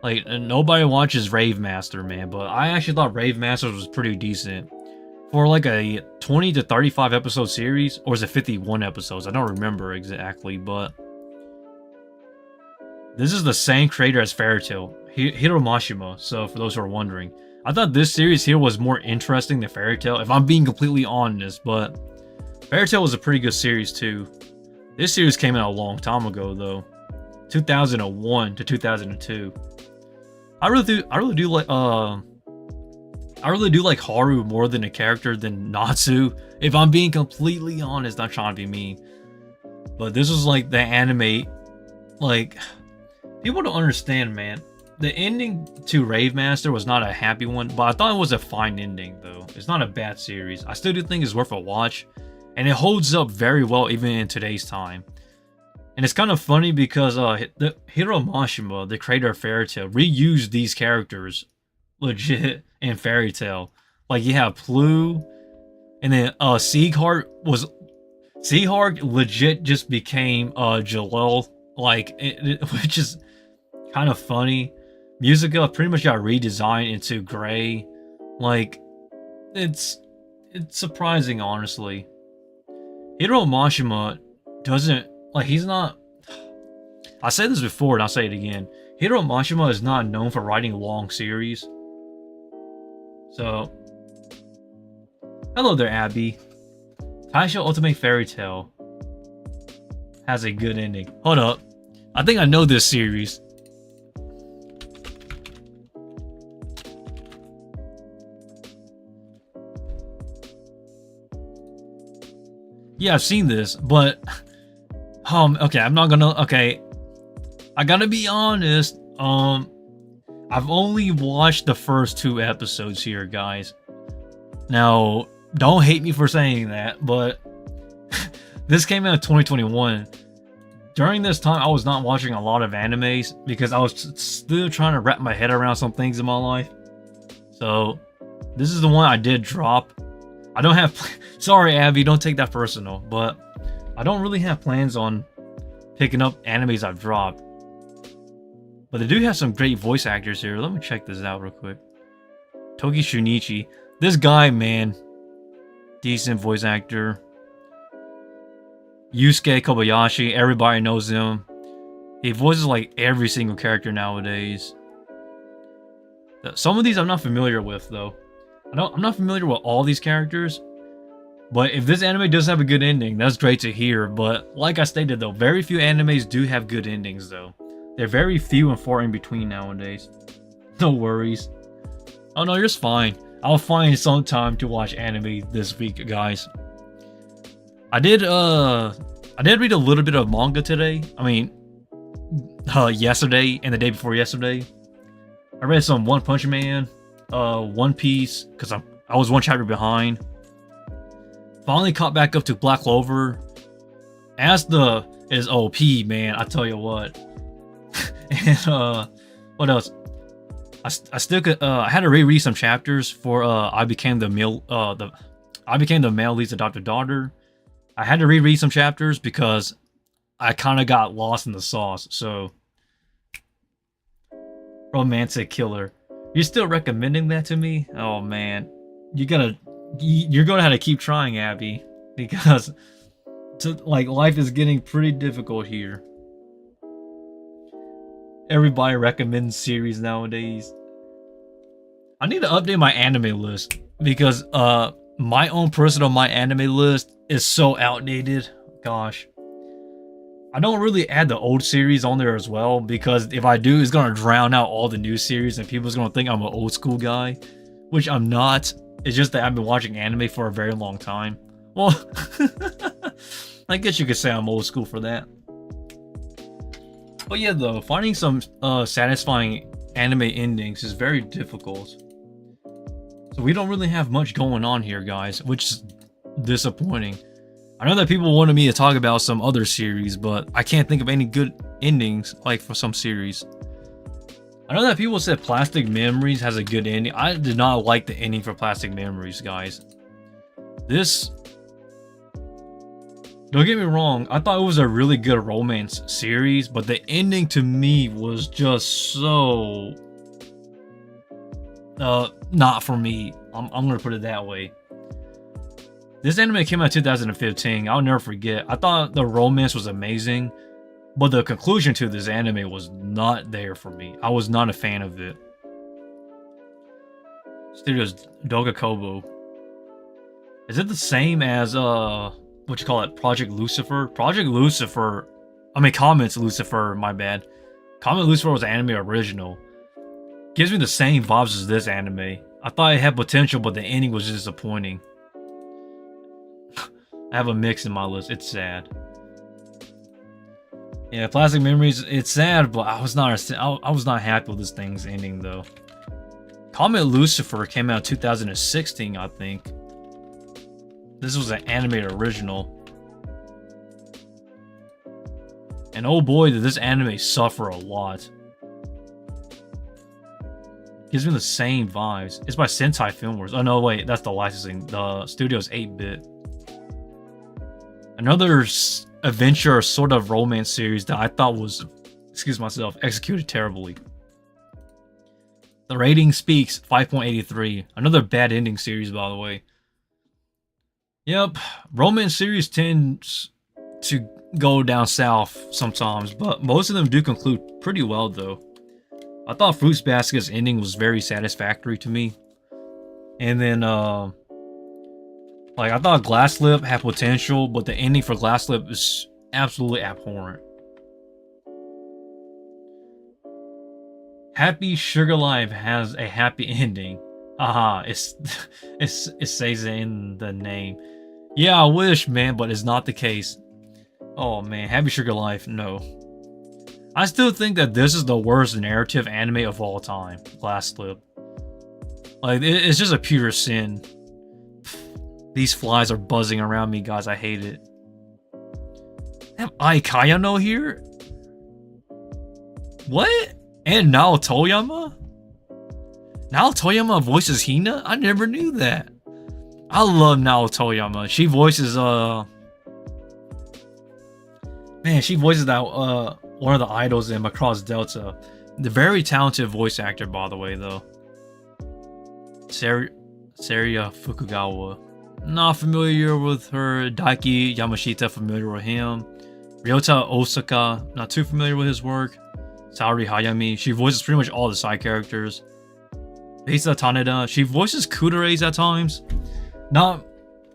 Like, nobody watches Rave Master, man, but I actually thought Rave Master was pretty decent. For like a 20 to 35 episode series, or is it 51 episodes? I don't remember exactly, but this is the same creator as Fairy Tail, Hiro Mashima, so for those who are wondering. I thought this series here was more interesting than Fairy Tail, if I'm being completely honest, but Fairy Tail was a pretty good series too. This series came out a long time ago though. 2001 to 2002. I really do like Haru more than a character than Natsu. If I'm being completely honest, not trying to be mean. But this was like the anime, like, people don't understand, man. The ending to Rave Master was not a happy one, but I thought it was a fine ending though. It's not a bad series. I still do think it's worth a watch, and it holds up very well even in today's time. And it's kind of funny because the Hiro Mashima, the creator of Fairy Tail, reused these characters legit in Fairy Tail. Like, you have Plu, and then Seagheart legit just became Jalil, like, which is kind of funny. Musica pretty much got redesigned into gray. Like, it's surprising, honestly. Hiro Mashima doesn't, like, he's not, I said this before and I'll say it again. Hiro Mashima is not known for writing long series. So, hello there, Abby. Taisha Ultimate Fairy Tail has a good ending. Hold up. I think I know this series. Yeah, I've seen this, but okay, I'm not gonna, okay, I gotta be honest, I've only watched the first 2 episodes here, guys. Now, don't hate me for saying that, but this came out in 2021. During this time, I was not watching a lot of animes because I was still trying to wrap my head around some things in my life. So, this is the one I did drop. I don't have, sorry Abby, don't take that personal, but I don't really have plans on picking up animes I've dropped. But they do have some great voice actors here. Let me check this out real quick. Toki Shunichi. This guy, man, decent voice actor. Yusuke Kobayashi, everybody knows him. He voices like every single character nowadays. Some of these I'm not familiar with though. I'm not familiar with all these characters. But if this anime does have a good ending, that's great to hear. But like I stated though, very few animes do have good endings though. They're very few and far in between nowadays. No worries. Oh no, you're just fine. I'll find some time to watch anime this week, guys. I did read a little bit of manga today. I mean, yesterday and the day before yesterday. I read some One Punch Man, One Piece, because I was one chapter behind. Finally caught back up to Black Clover. As the is OP, man, I tell you what. And what else? I still could I had to reread some chapters for I became the male lead's adopted daughter. I had to reread some chapters because I kind of got lost in the sauce. So, romantic killer. You're still recommending that to me? Oh man, you're gonna have to keep trying, Abby, because like life is getting pretty difficult here. Everybody recommends series nowadays. I need to update my anime list because my own personal anime list is so outdated. Gosh. I don't really add the old series on there as well because if I do, it's gonna drown out all the new series and people's gonna think I'm an old school guy, which I'm not. It's just that I've been watching anime for a very long time. Well, I guess you could say I'm old school for that. But yeah, though, finding some satisfying anime endings is very difficult. So we don't really have much going on here, guys, which is disappointing. I know that people wanted me to talk about some other series, but I can't think of any good endings, like, for some series. I know that people said Plastic Memories has a good ending. I did not like the ending for Plastic Memories, guys. This Don't get me wrong, I thought it was a really good romance series, but the ending to me was just so not for me. I'm gonna put it that way. This anime came out in 2015. I'll never forget. I thought the romance was amazing, but the conclusion to this anime was not there for me. I was not a fan of it. Studios Doga Kobo. Is it the same as what you call it, Project Lucifer? Project Lucifer, I mean Comet's Lucifer, my bad. Comet Lucifer was an anime original. Gives me the same vibes as this anime. I thought it had potential, but the ending was disappointing. I have a mix in my list. It's sad. Yeah, Plastic Memories. It's sad, but I was not happy with this thing's ending though. Comet Lucifer came out in 2016, I think. This was an animated original. And oh boy, did this anime suffer a lot. Gives me the same vibes. It's by Sensei Filmworks. Oh no, wait, that's the licensing. The studio's 8-bit. Another adventure sort of romance series that I thought was, excuse myself, executed terribly. The rating speaks 5.83. Another bad ending series, by the way. Yep, romance series tends to go down south sometimes, but most of them do conclude pretty well though. I thought Fruits Basket's ending was very satisfactory to me. And then, like, I thought Glass Lip had potential, but the ending for Glass Lip is absolutely abhorrent. Happy Sugar Life has a happy ending. Haha, it says it in the name. Yeah, I wish, man, but it's not the case. Oh man, Happy Sugar Life, no. I still think that this is the worst narrative anime of all time. Glass Slip. Like, it's just a pure sin. These flies are buzzing around me, guys. I hate it. Have Aikayano here? What? And Naotoyama? Naotoyama voices Hina? I never knew that. I love Naotoyama. She voices, man, she voices that, one of the idols in Macross Delta. The very talented voice actor, by the way, though. Seria Fukugawa. Not familiar with her. Daiki Yamashita, familiar with him. Ryota Osaka, not too familiar with his work. Saori Hayami, she voices pretty much all the side characters. Bisa Taneda, she voices kudereis at times. Not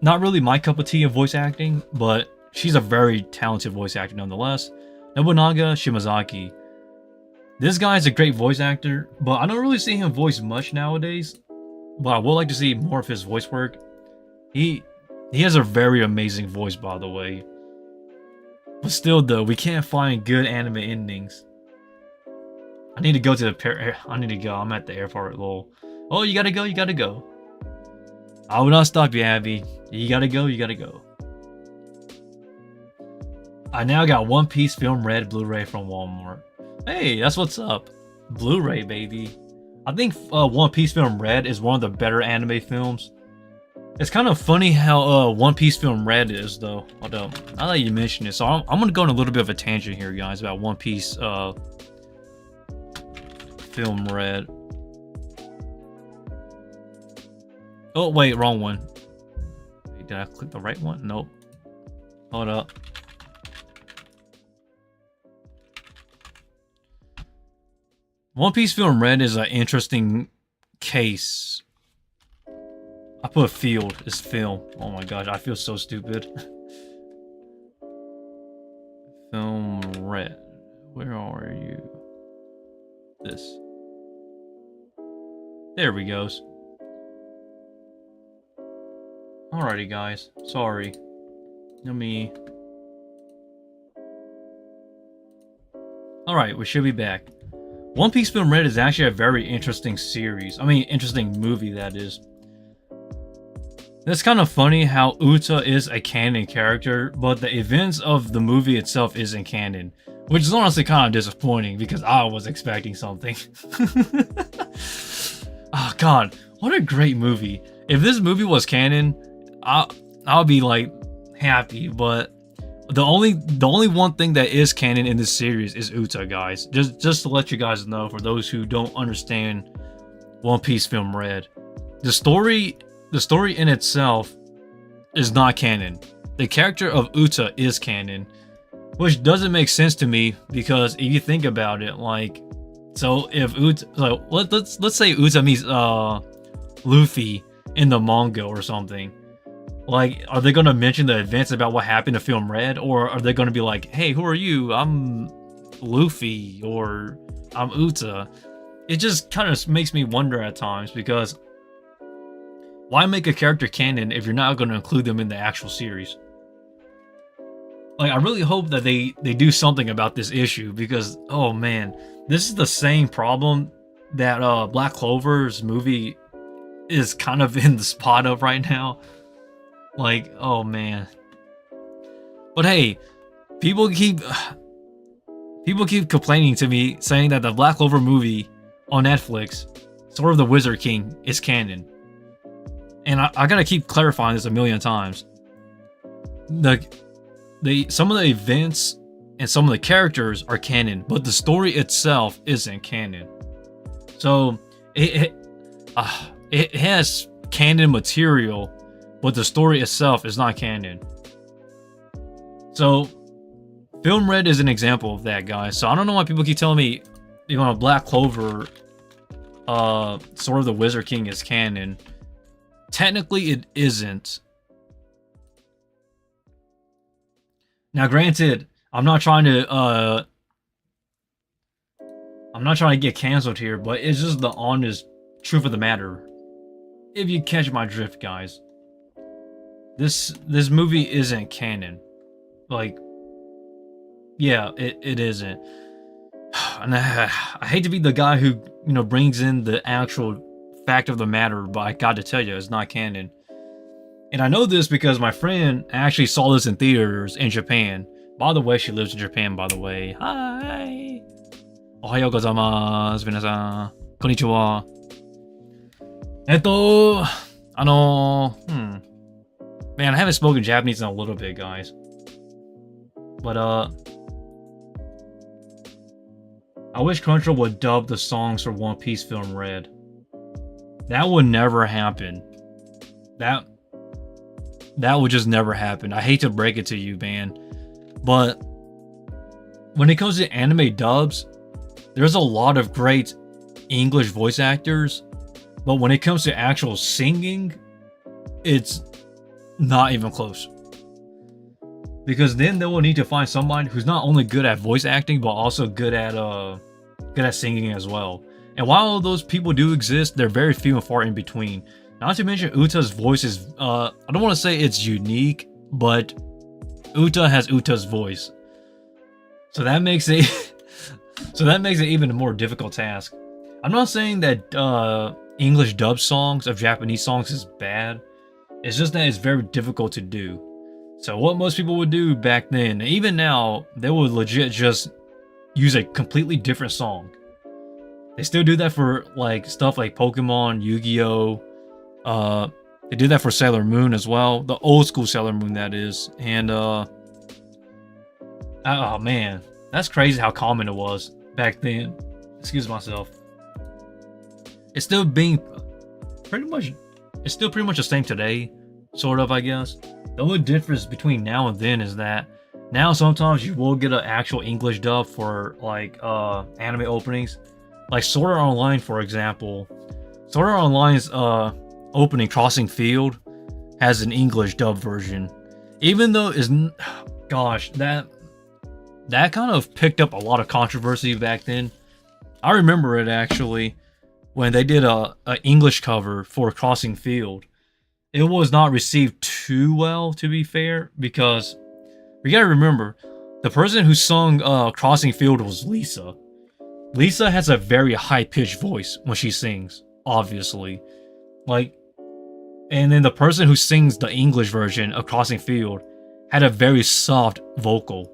really my cup of tea of voice acting, but she's a very talented voice actor nonetheless. Nobunaga Shimazaki. This guy is a great voice actor, but I don't really see him voice much nowadays. But I would like to see more of his voice work. He has a very amazing voice, by the way. But still, though, we can't find good anime endings. I need to go to the I need to go. I'm at the airport, lol. Oh, you gotta go, you gotta go. I will not stop you, Abby. You gotta go, you gotta go. I now got One Piece Film Red Blu-ray from Walmart. Hey, that's what's up. Blu-ray, baby. I think One Piece Film Red is one of the better anime films. It's kind of funny how One Piece Film Red is, though. Hold up. Now that you mention it, so I'm gonna go on a little bit of a tangent here, guys, about One Piece Film Red. Oh wait, wrong one. Wait, did I click the right one? Nope. Hold up. One Piece Film Red is an interesting case. I put field as film. Oh my gosh, I feel so stupid. Film Red. Where are you? This. There we go. Alrighty, guys. Sorry. Let me... Alright, we should be back. One Piece Film Red is actually a very interesting series. I mean, interesting movie, that is. It's kind of funny how Uta is a canon character, but the events of the movie itself isn't canon. Which is honestly kind of disappointing, because I was expecting something. Oh god, what a great movie. If this movie was canon, I'll be like happy, but The only one thing that is canon in this series is Uta, guys. Just to let you guys know, for those who don't understand One Piece Film Red, the story in itself is not canon. The character of Uta is canon, which doesn't make sense to me because if you think about it, like, so if Uta, so let's say Uta meets Luffy in the manga or something. Like, are they gonna mention the events about what happened to Film Red, or are they gonna be like, "Hey, who are you? I'm Luffy," or "I'm Uta"? It just kind of makes me wonder at times because why make a character canon if you're not gonna include them in the actual series? Like, I really hope that they do something about this issue because, oh man, this is the same problem that Black Clover's movie is kind of in the spot of right now. Like, oh man. But hey, people keep complaining to me saying that the Black Clover movie on Netflix, Sword of the Wizard King, is canon. And I gotta keep clarifying this a million times. Some of the events and some of the characters are canon, but the story itself isn't canon. So it has canon material, but the story itself is not canon. So, Film Red is an example of that, guys. So I don't know why people keep telling me, you know, Black Clover, Sword of the Wizard King is canon. Technically, it isn't. Now, granted, I'm not trying to get canceled here, but it's just the honest truth of the matter. If you catch my drift, guys. This movie isn't canon. Like, yeah, it isn't. And I hate to be the guy who, you know, brings in the actual fact of the matter, but I got to tell you, it's not canon. And I know this because my friend actually saw this in theaters in Japan. By the way, she lives in Japan, by the way. Hi! Ohayou gozaimasu, minasan. Konnichiwa. Man, I haven't spoken Japanese in a little bit, guys. But, I wish Crunchyroll would dub the songs for One Piece Film Red. That would never happen. That would just never happen. I hate to break it to you, man. But, when it comes to anime dubs, there's a lot of great English voice actors. But when it comes to actual singing, it's not even close. Because then they will need to find somebody who's not only good at voice acting, but also good at singing as well. And while those people do exist, they're very few and far in between. Not to mention Uta's voice is, I don't want to say it's unique, but Uta has Uta's voice. So that makes it even a more difficult task. I'm not saying that English dub songs of Japanese songs is bad. It's just that it's very difficult to do. So what most people would do back then, and even now, they would legit just use a completely different song. They still do that for like stuff like Pokemon, Yu-Gi-Oh! They do that for Sailor Moon as well. The old school Sailor Moon, that is. And oh man, that's crazy how common it was back then. Excuse myself. It's still pretty much the same today, sort of, I guess. The only difference between now and then is that now sometimes you will get an actual English dub for like anime openings. Like Sword Art Online, for example. Sword Art Online's opening, Crossing Field, has an English dub version. Even though gosh, that kind of picked up a lot of controversy back then. I remember it actually when they did a English cover for Crossing Field. It was not received too well, to be fair, because we gotta remember, the person who sung Crossing Field was Lisa. Lisa has a very high-pitched voice when she sings, obviously. Like, and then the person who sings the English version of Crossing Field had a very soft vocal.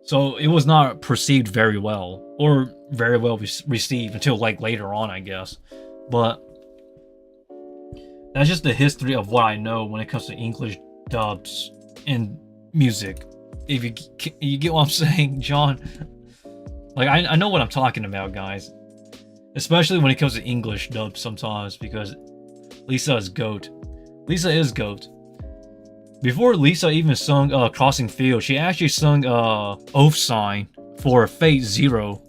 So it was not perceived very well, or very well received until like later on, I guess. But that's just the history of what I know when it comes to English dubs in music. If you get what I'm saying, John. Like I know what I'm talking about, guys. Especially when it comes to English dubs sometimes, because Lisa is GOAT. Lisa is GOAT. Before Lisa even sung Crossing Field, she actually sung Oath Sign for Fate Zero.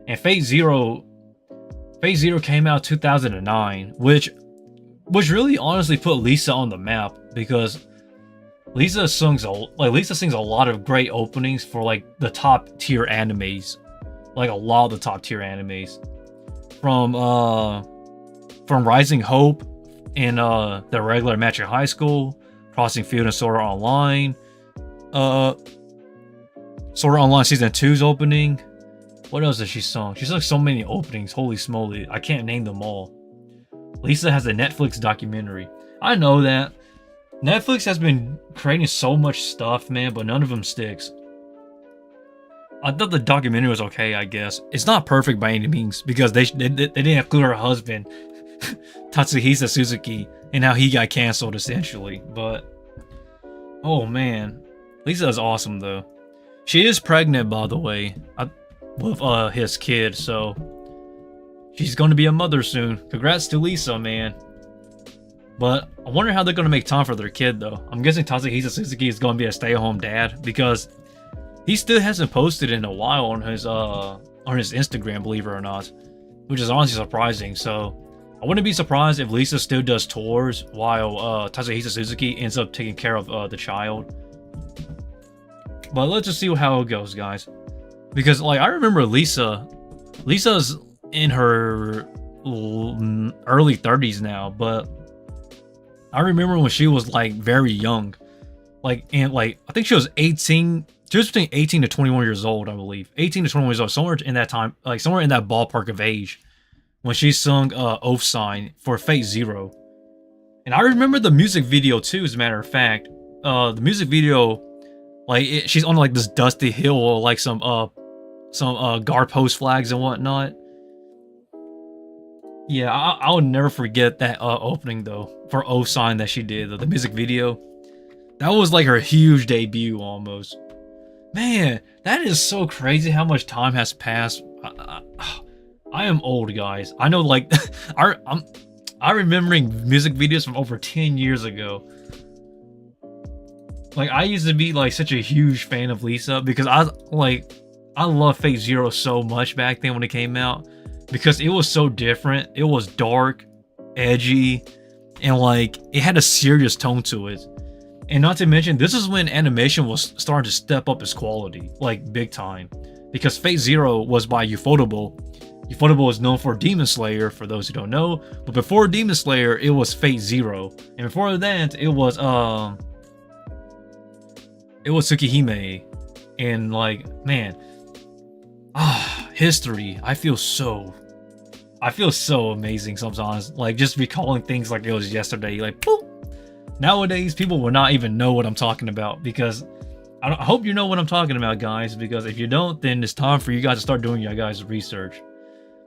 And Fate Zero came out 2009, which really honestly put Lisa on the map, because Lisa sings a lot of great openings for like the top tier animes. Like a lot of the top tier animes. From Rising Hope in the regular Magic High School, Crossing Field and Sword Art Online. Sword Art Online Season 2's opening. What else did she sung? She sung so many openings, holy smoly. I can't name them all. Lisa has a Netflix documentary. I know that. Netflix has been creating so much stuff, man, but none of them sticks. I thought the documentary was okay, I guess. It's not perfect by any means, because they didn't include her husband, Tatsuhisa Suzuki, and how he got canceled, essentially. But, oh man. Lisa is awesome, though. She is pregnant, by the way, with his kid, so she's going to be a mother soon. Congrats to Lisa, man. But I wonder how they're going to make time for their kid, though. I'm guessing Tatsuhisa Suzuki is going to be a stay-at-home dad, because he still hasn't posted in a while on his Instagram, believe it or not, which is honestly surprising. So I wouldn't be surprised if Lisa still does tours while Tatsuhisa Suzuki ends up taking care of the child. But let's just see how it goes, guys. Because like I remember Lisa's in her early 30s now, but I remember when she was like very young, I think she was 18. She was between 18 to 21 years old, I believe. 18 to 21 years old, somewhere in that time, like somewhere in that ballpark of age, when she sung Oath Sign for Fate Zero. And I remember the music video too, as a matter of fact. The music video, she's on like this dusty hill, like some guard post flags and whatnot. Yeah, I'll never forget that opening though, for Oath Sign that she did, the music video. That was like her huge debut almost. Man, that is so crazy how much time has passed. I am old, guys. I know, like, I'm remembering music videos from over 10 years ago. Like, I used to be like such a huge fan of Lisa, because I love Fate Zero so much back then when it came out, because it was so different. It was dark, edgy, and like it had a serious tone to it. And not to mention, this is when animation was starting to step up its quality, like big time. Because Fate Zero was by Ufotable. Ufotable is known for Demon Slayer, for those who don't know. But before Demon Slayer, it was Fate Zero. And before that, it was Tsukihime. And like, man, history. I feel so amazing sometimes. Like just recalling things like it was yesterday. Like, boop. Nowadays, people will not even know what I'm talking about, because I hope you know what I'm talking about, guys, because if you don't, then it's time for you guys to start doing your guys' research.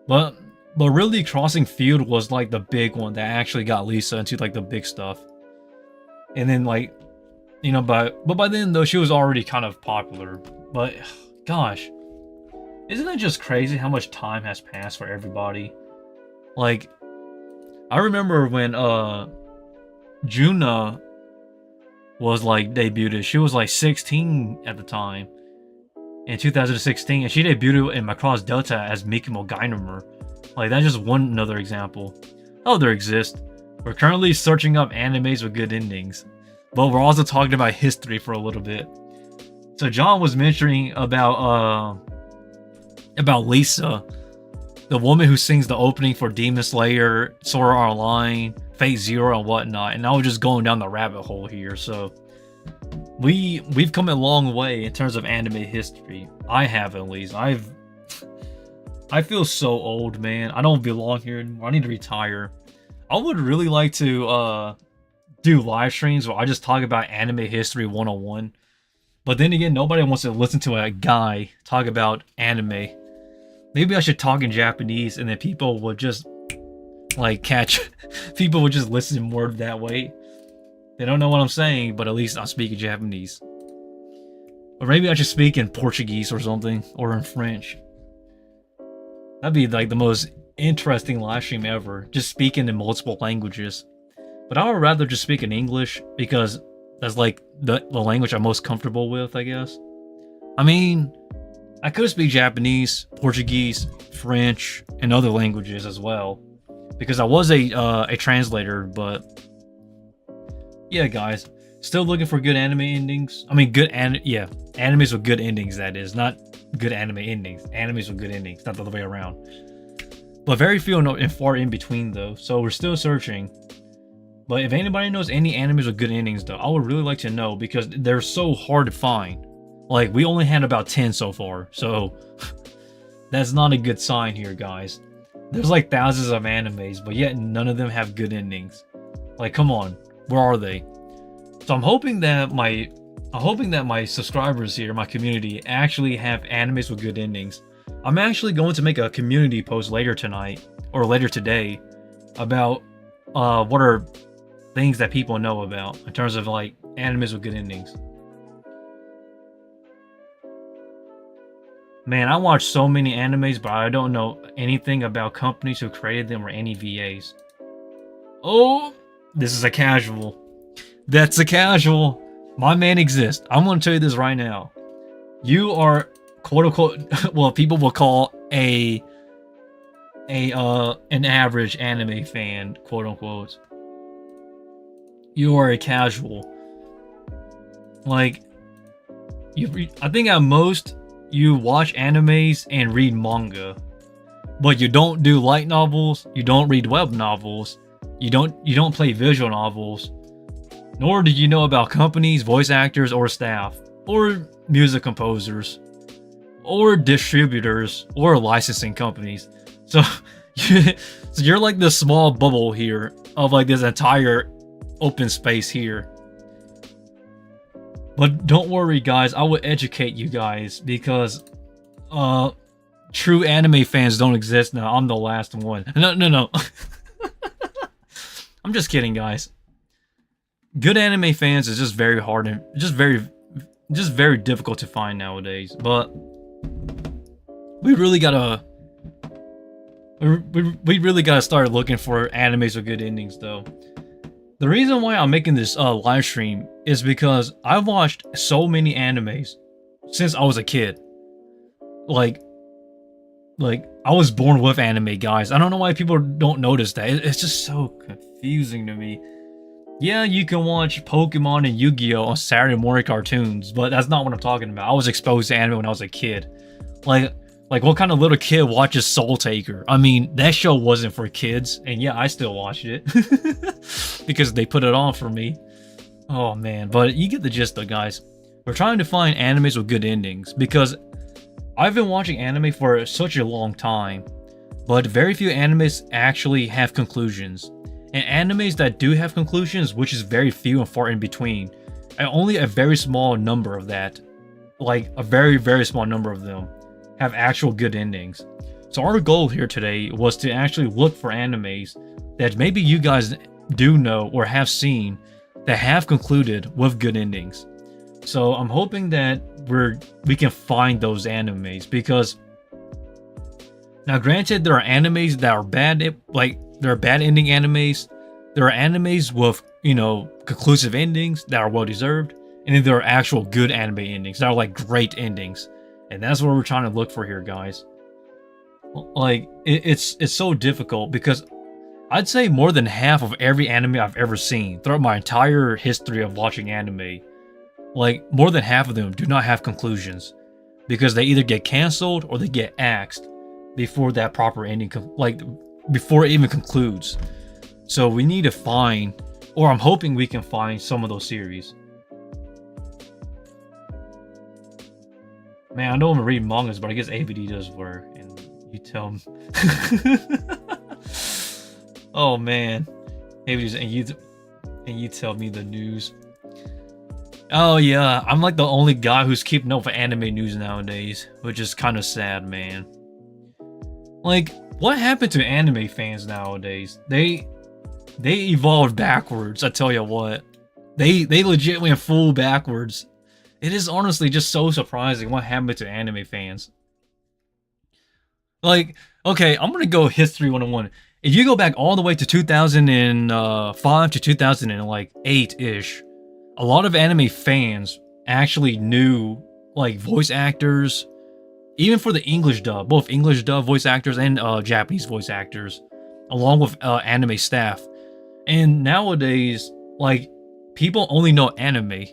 But really, Crossing Field was like the big one that actually got Lisa into like the big stuff. And then like, you know, but by then though, she was already kind of popular. But gosh, isn't it just crazy how much time has passed for everybody? Like, I remember when Juna was like debuted. She was like 16 at the time in 2016, and she debuted in Macross Delta as Mikimo Geinemer. Like, that's just one another example. Oh, there exist. We're currently searching up animes with good endings, but we're also talking about history for a little bit. So John was mentioning about Lisa, the woman who sings the opening for Demon Slayer, Sword Art Online, Fate Zero, and whatnot, and I was just going down the rabbit hole here. So we've come a long way in terms of anime history. I have, at least. I feel so old, man. I don't belong here anymore. I need to retire. I would really like to do live streams where I just talk about anime history 101. But then again, nobody wants to listen to a guy talk about anime. Maybe I should talk in Japanese, and then people would just like people would just listen more that way. They don't know what I'm saying, but at least I'm speaking Japanese. Or maybe I should speak in Portuguese or something, or in French. That'd be like the most interesting live stream ever, just speaking in multiple languages. But I would rather just speak in English because that's like the language I'm most comfortable with, I guess. I mean, I could speak Japanese, Portuguese, French, and other languages as well, because I was a translator. But yeah, guys, still looking for good anime endings. I mean, animes with good endings. That is not good anime endings. Animes with good endings, not the other way around. But very few and far in between though. So we're still searching. But if anybody knows any animes with good endings though, I would really like to know because they're so hard to find. Like, we only had about 10 so far, so that's not a good sign here, guys. There's like thousands of animes, but yet none of them have good endings. Like, come on, where are they? So I'm hoping that my subscribers here, my community, actually have animes with good endings. I'm actually going to make a community post later tonight, or later today, about what are things that people know about in terms of like animes with good endings. Man, I watch so many animes, but I don't know anything about companies who created them or any VAs. Oh, this is a casual. That's a casual. My man exists. I'm going to tell you this right now. You are, quote unquote, well, people will call an average anime fan, quote unquote. You are a casual. Like, I think at most, you watch animes and read manga, but you don't do light novels, you don't read web novels, you don't play visual novels, nor do you know about companies, voice actors, or staff, or music composers, or distributors, or licensing companies. So, so you're like this small bubble here of like this entire open space here. But don't worry, guys, I will educate you guys because true anime fans don't exist now. I'm the last one. No. I'm just kidding, guys. Good anime fans is just very hard and just very difficult to find nowadays. But we really gotta start looking for animes with good endings, though. The reason why I'm making this live stream is because I've watched so many animes since I was a kid. Like I was born with anime, guys. I don't know why people don't notice that. It's just so confusing to me. Yeah, you can watch Pokemon and Yu-Gi-Oh! On Saturday morning cartoons, but that's not what I'm talking about. I was exposed to anime when I was a kid. Like what kind of little kid watches Soul Taker? I mean, that show wasn't for kids, and yeah, I still watched it because they put it on for me. Oh man, but you get the gist though, guys. We're trying to find animes with good endings because I've been watching anime for such a long time, but very few animes actually have conclusions. And animes that do have conclusions, which is very few and far in between, and only a very small number of that, like a very, very small number of them, have actual good endings. So our goal here today was to actually look for animes that maybe you guys do know or have seen that have concluded with good endings. So I'm hoping that we can find those animes, because now granted there are animes that are bad, like there are bad ending animes. There are animes with, conclusive endings that are well deserved, and then there are actual good anime endings that are like great endings. And that's what we're trying to look for here, guys. Like, it's so difficult because I'd say more than half of every anime I've ever seen throughout my entire history of watching anime, like more than half of them do not have conclusions because they either get canceled or they get axed before that proper ending, before it even concludes. So we need to find, or I'm hoping we can find some of those series. Man, I know I'm reading mangas, but I guess AVD does work, and you tell me. Oh man, AVD, and you tell me the news. Oh yeah, I'm like the only guy who's keeping up with anime news nowadays, which is kind of sad, man. Like, what happened to anime fans nowadays? They evolved backwards. I tell you what, they legit went full backwards. It is honestly just so surprising what happened to anime fans. Like, okay, I'm gonna go history 101. If you go back all the way to 2005 to 2008 ish, a lot of anime fans actually knew like voice actors, even for the English dub, both English dub voice actors and Japanese voice actors, along with anime staff. And nowadays, like, people only know anime.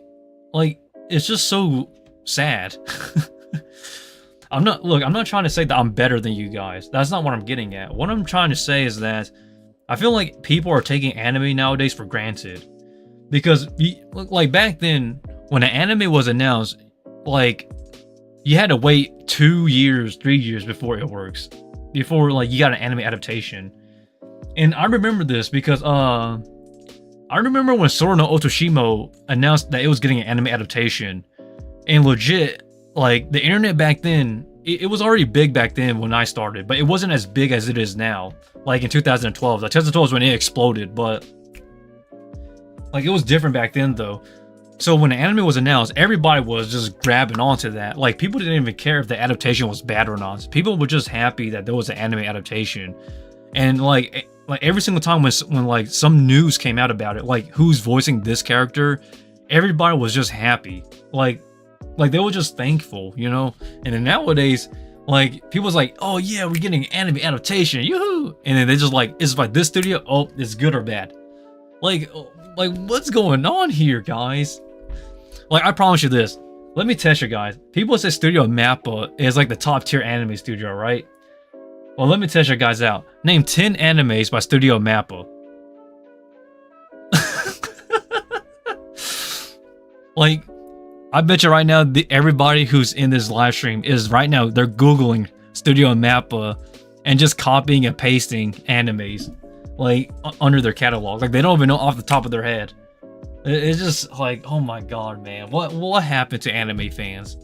Like, it's just so sad. I'm not trying to say that I'm better than you guys. That's not what I'm getting at. What I'm trying to say is that I feel like people are taking anime nowadays for granted. Because, like, back then, when an anime was announced, like, you had to wait 2 years, 3 years before it works. Before, like, you got an anime adaptation. And I remember this because, I remember when Sora no Otoshimo announced that it was getting an anime adaptation. And legit, like, the internet back then, it was already big back then when I started, but it wasn't as big as it is now. Like, in 2012. Like, 2012 is when it exploded, but, like, it was different back then, though. So when the anime was announced, everybody was just grabbing onto that. Like, people didn't even care if the adaptation was bad or not. People were just happy that there was an anime adaptation. And, like every single time when like some news came out about it, like who's voicing this character, everybody was just happy. Like they were just thankful, you know? And then nowadays, like, people's like, oh yeah, we're getting an anime adaptation, yoo-hoo! And then they just like, it's like this studio, oh, it's good or bad. Like what's going on here, guys? Like, I promise you this. Let me test you guys. People say Studio Mappa is like the top tier anime studio, right? Well, let me test you guys out. Name 10 animes by Studio Mappa. Like, I bet you right now, everybody who's in this live stream is right now, they're Googling Studio Mappa and just copying and pasting animes, like, under their catalog. Like, they don't even know off the top of their head. It's just like, oh my god, man. What happened to anime fans?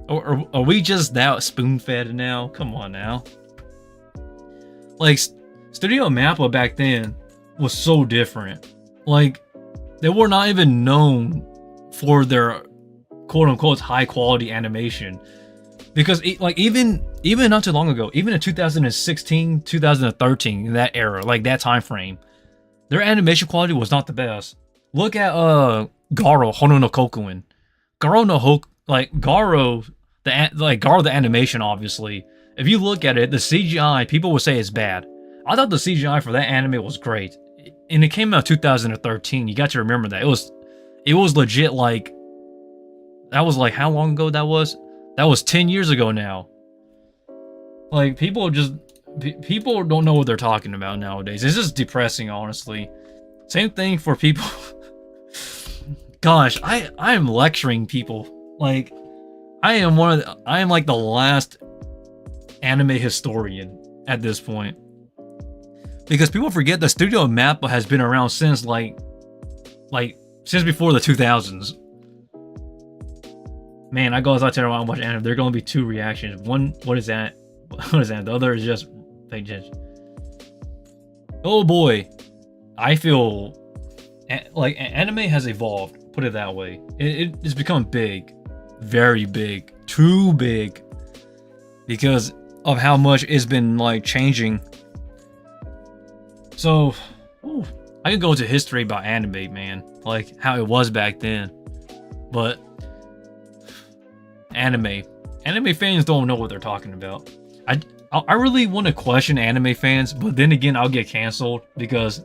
Or are we just that spoon-fed now? Come on now. Like, Studio Mappa back then was so different. Like, they were not even known for their quote-unquote high-quality animation. Because, like, even not too long ago, even in 2016, 2013, in that era, like, that time frame, their animation quality was not the best. Look at, Garo, Hono no Kokuin. Garo the animation, obviously. If you look at it, the CGI, people would say it's bad. I thought the CGI for that anime was great. And it came out in 2013. You got to remember that. It was legit, like... That was like, how long ago that was? That was 10 years ago now. Like, people don't know what they're talking about nowadays. It's just depressing, honestly. Same thing for people... Gosh, I am lecturing people. Like, I am like the last anime historian at this point, because people forget that Studio Mappa has been around since since before the 2000s. Man, I go outside to and watch anime. There are going to be two reactions. One, what is that? What is that? The other is just fake judge. Oh boy, I feel like anime has evolved. Put it that way. It's become big, very big, too big, because of how much it's been like changing. So, I could go into history about anime, man, like how it was back then. But anime fans don't know what they're talking about. I really want to question anime fans, but then again, I'll get canceled because,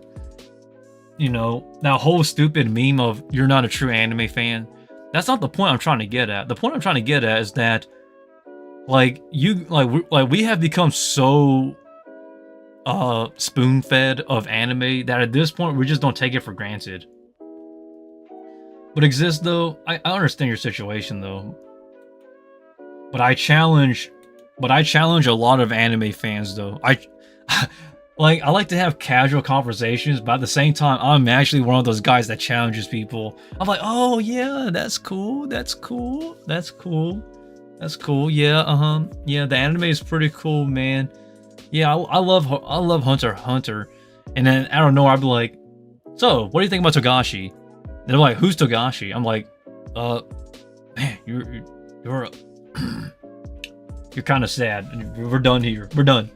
you know, that whole stupid meme of you're not a true anime fan. That's not the point I'm trying to get at. The point I'm trying to get at is that, like, we have become so spoon-fed of anime that at this point we just don't take it for granted. But Exist, though, I understand your situation, though. But I challenge a lot of anime fans, though. I like to have casual conversations, but at the same time, I'm actually one of those guys that challenges people. I'm like, oh yeah, that's cool, that's cool, that's cool, that's cool. Yeah, yeah, the anime is pretty cool, man. Yeah, I love Hunter x Hunter. And then I don't know, I'd be like, so what do you think about Togashi? They're like, who's Togashi? I'm like, man, you're you're kind of sad. We're done here. We're done.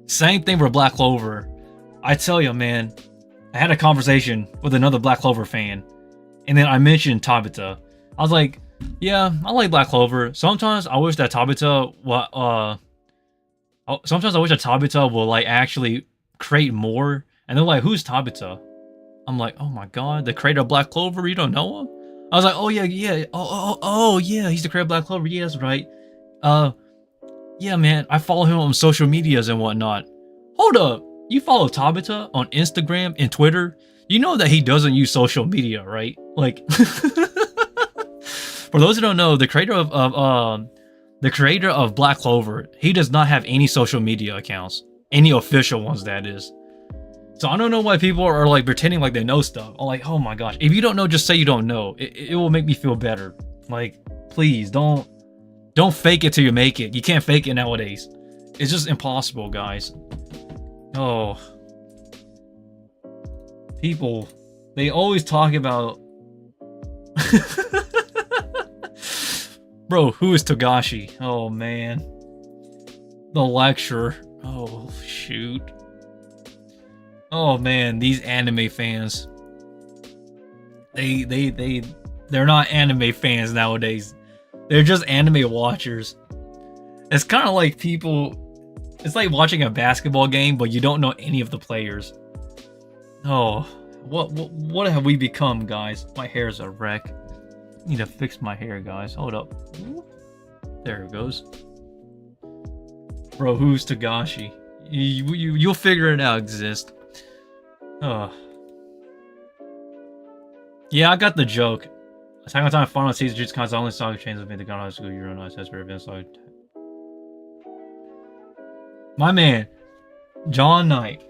Same thing for Black Clover. I tell you, man, I had a conversation with another Black Clover fan, and then I mentioned Tabata. I was like, yeah, I like Black Clover. Sometimes I wish that Tabata will like actually create more. And they're like, who's Tabata? I'm like, oh my god, the creator of Black Clover, you don't know him? I was like, oh yeah, oh yeah, he's the creator of Black Clover, yeah, that's right. Yeah, man, I follow him on social medias and whatnot. Hold up, you follow Tabata on Instagram and Twitter? You know that he doesn't use social media, right? Like, for those who don't know, the creator of Black Clover, he does not have any social media accounts, any official ones, that is. So I don't know why people are like pretending like they know stuff. I'm like, oh my gosh, if you don't know, just say you don't know. It will make me feel better. Like, please don't fake it till you make it. You can't fake it nowadays. It's just impossible, guys. Oh, people, they always talk about. Bro, who is Togashi? Oh man, the lecturer. Oh shoot. Oh man, these anime fans. They're not anime fans nowadays. They're just anime watchers. It's kind of like people. It's like watching a basketball game, but you don't know any of the players. Oh, what have we become, guys? My hair's a wreck. I need to fix my hair, guys. Hold up. There it goes. Bro, who's Togashi? You'll figure it out, Exist. Oh. Yeah, I got the joke. Attack on Titan final season, Jujutsu Kaisen only saga chains of made the God High School Euro Nice Esper events like. My man, John Knight.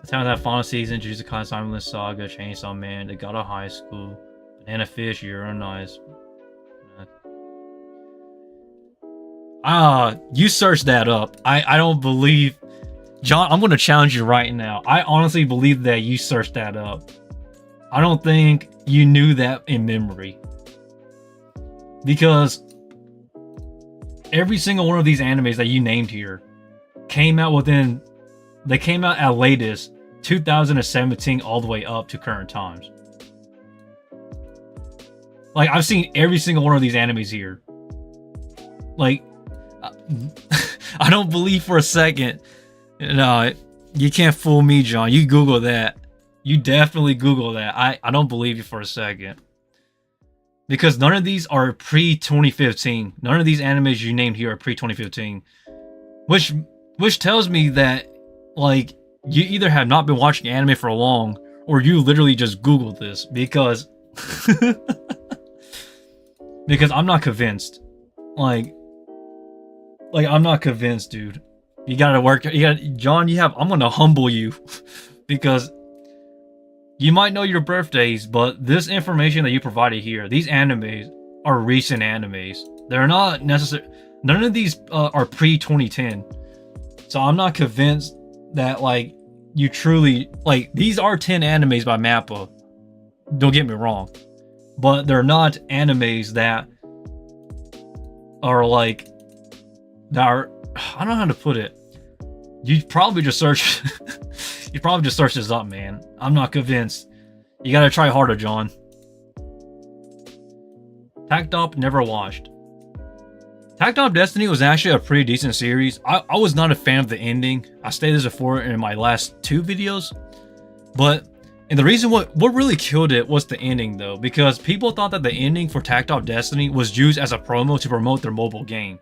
Attack on Titan final season, Jujutsu Kaisen Timeless Saga, Chainsaw Man, the God of High School, Banana Fish, Euro Nice. You searched that up. I don't believe. John, I'm going to challenge you right now. I honestly believe that you searched that up. I don't think you knew that in memory. Because every single one of these animes that you named here came out at latest 2017 all the way up to current times. Like, I've seen every single one of these animes here. Like, I don't believe for a second. No, you can't fool me, John. You Google that. You definitely Google that. I don't believe you for a second. Because none of these are pre-2015. None of these animes you named here are pre-2015. Which tells me that, like, you either have not been watching anime for long, or you literally just Googled this. Because... because I'm not convinced. Like, I'm not convinced, dude. You gotta work. John. I'm gonna humble you because you might know your birthdays, but this information that you provided here, these animes are recent animes. They're not necessary. None of these are pre-2010, so I'm not convinced that like you truly like. These are 10 animes by Mappa. Don't get me wrong, but they're not animes that are like that are. I don't know how to put it. You probably just search. You probably just search this up, man. I'm not convinced. You gotta try harder, John. Tacked Up, never watched. Tacked Up Destiny was actually a pretty decent series. I was not a fan of the ending. I stated this before in my last 2 videos. And the reason what really killed it was the ending, though, because people thought that the ending for Tacked Up Destiny was used as a promo to promote their mobile game.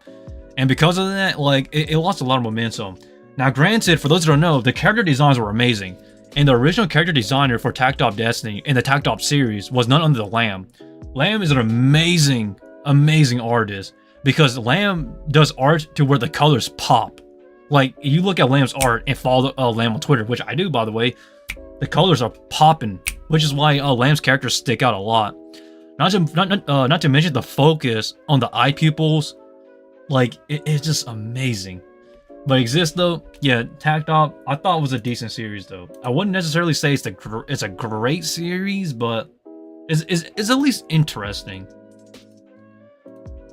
And because of that, like, it lost a lot of momentum. Now, granted, for those who don't know, the character designs were amazing. And the original character designer for Tacked Up Destiny in the Tacked Up series was none other than Lamb. Lamb is an amazing, amazing artist. Because Lamb does art to where the colors pop. Like, you look at Lamb's art and follow Lamb on Twitter, which I do, by the way. The colors are popping, which is why Lamb's characters stick out a lot. Not to mention the focus on the eye pupils. Like, it's just amazing. But Exist, though, yeah, Tacked Up, I thought it was a decent series, though. I wouldn't necessarily say it's a great series, but is at least interesting.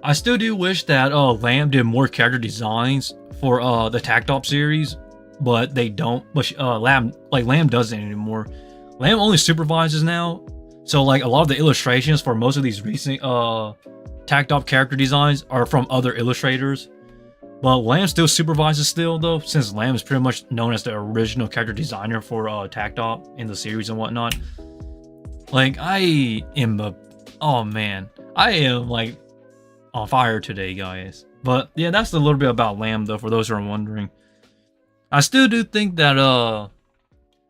I still do wish that Lamb did more character designs for the Tactop series, but they don't. But Lamb doesn't anymore. Lamb only supervises now, so like a lot of the illustrations for most of these recent Tactop character designs are from other illustrators. But Lamb still supervises still though, since Lamb is pretty much known as the original character designer for Tactop in the series and whatnot. Like I am like on fire today, guys. But yeah, that's a little bit about Lamb though, for those who are wondering. I still do think that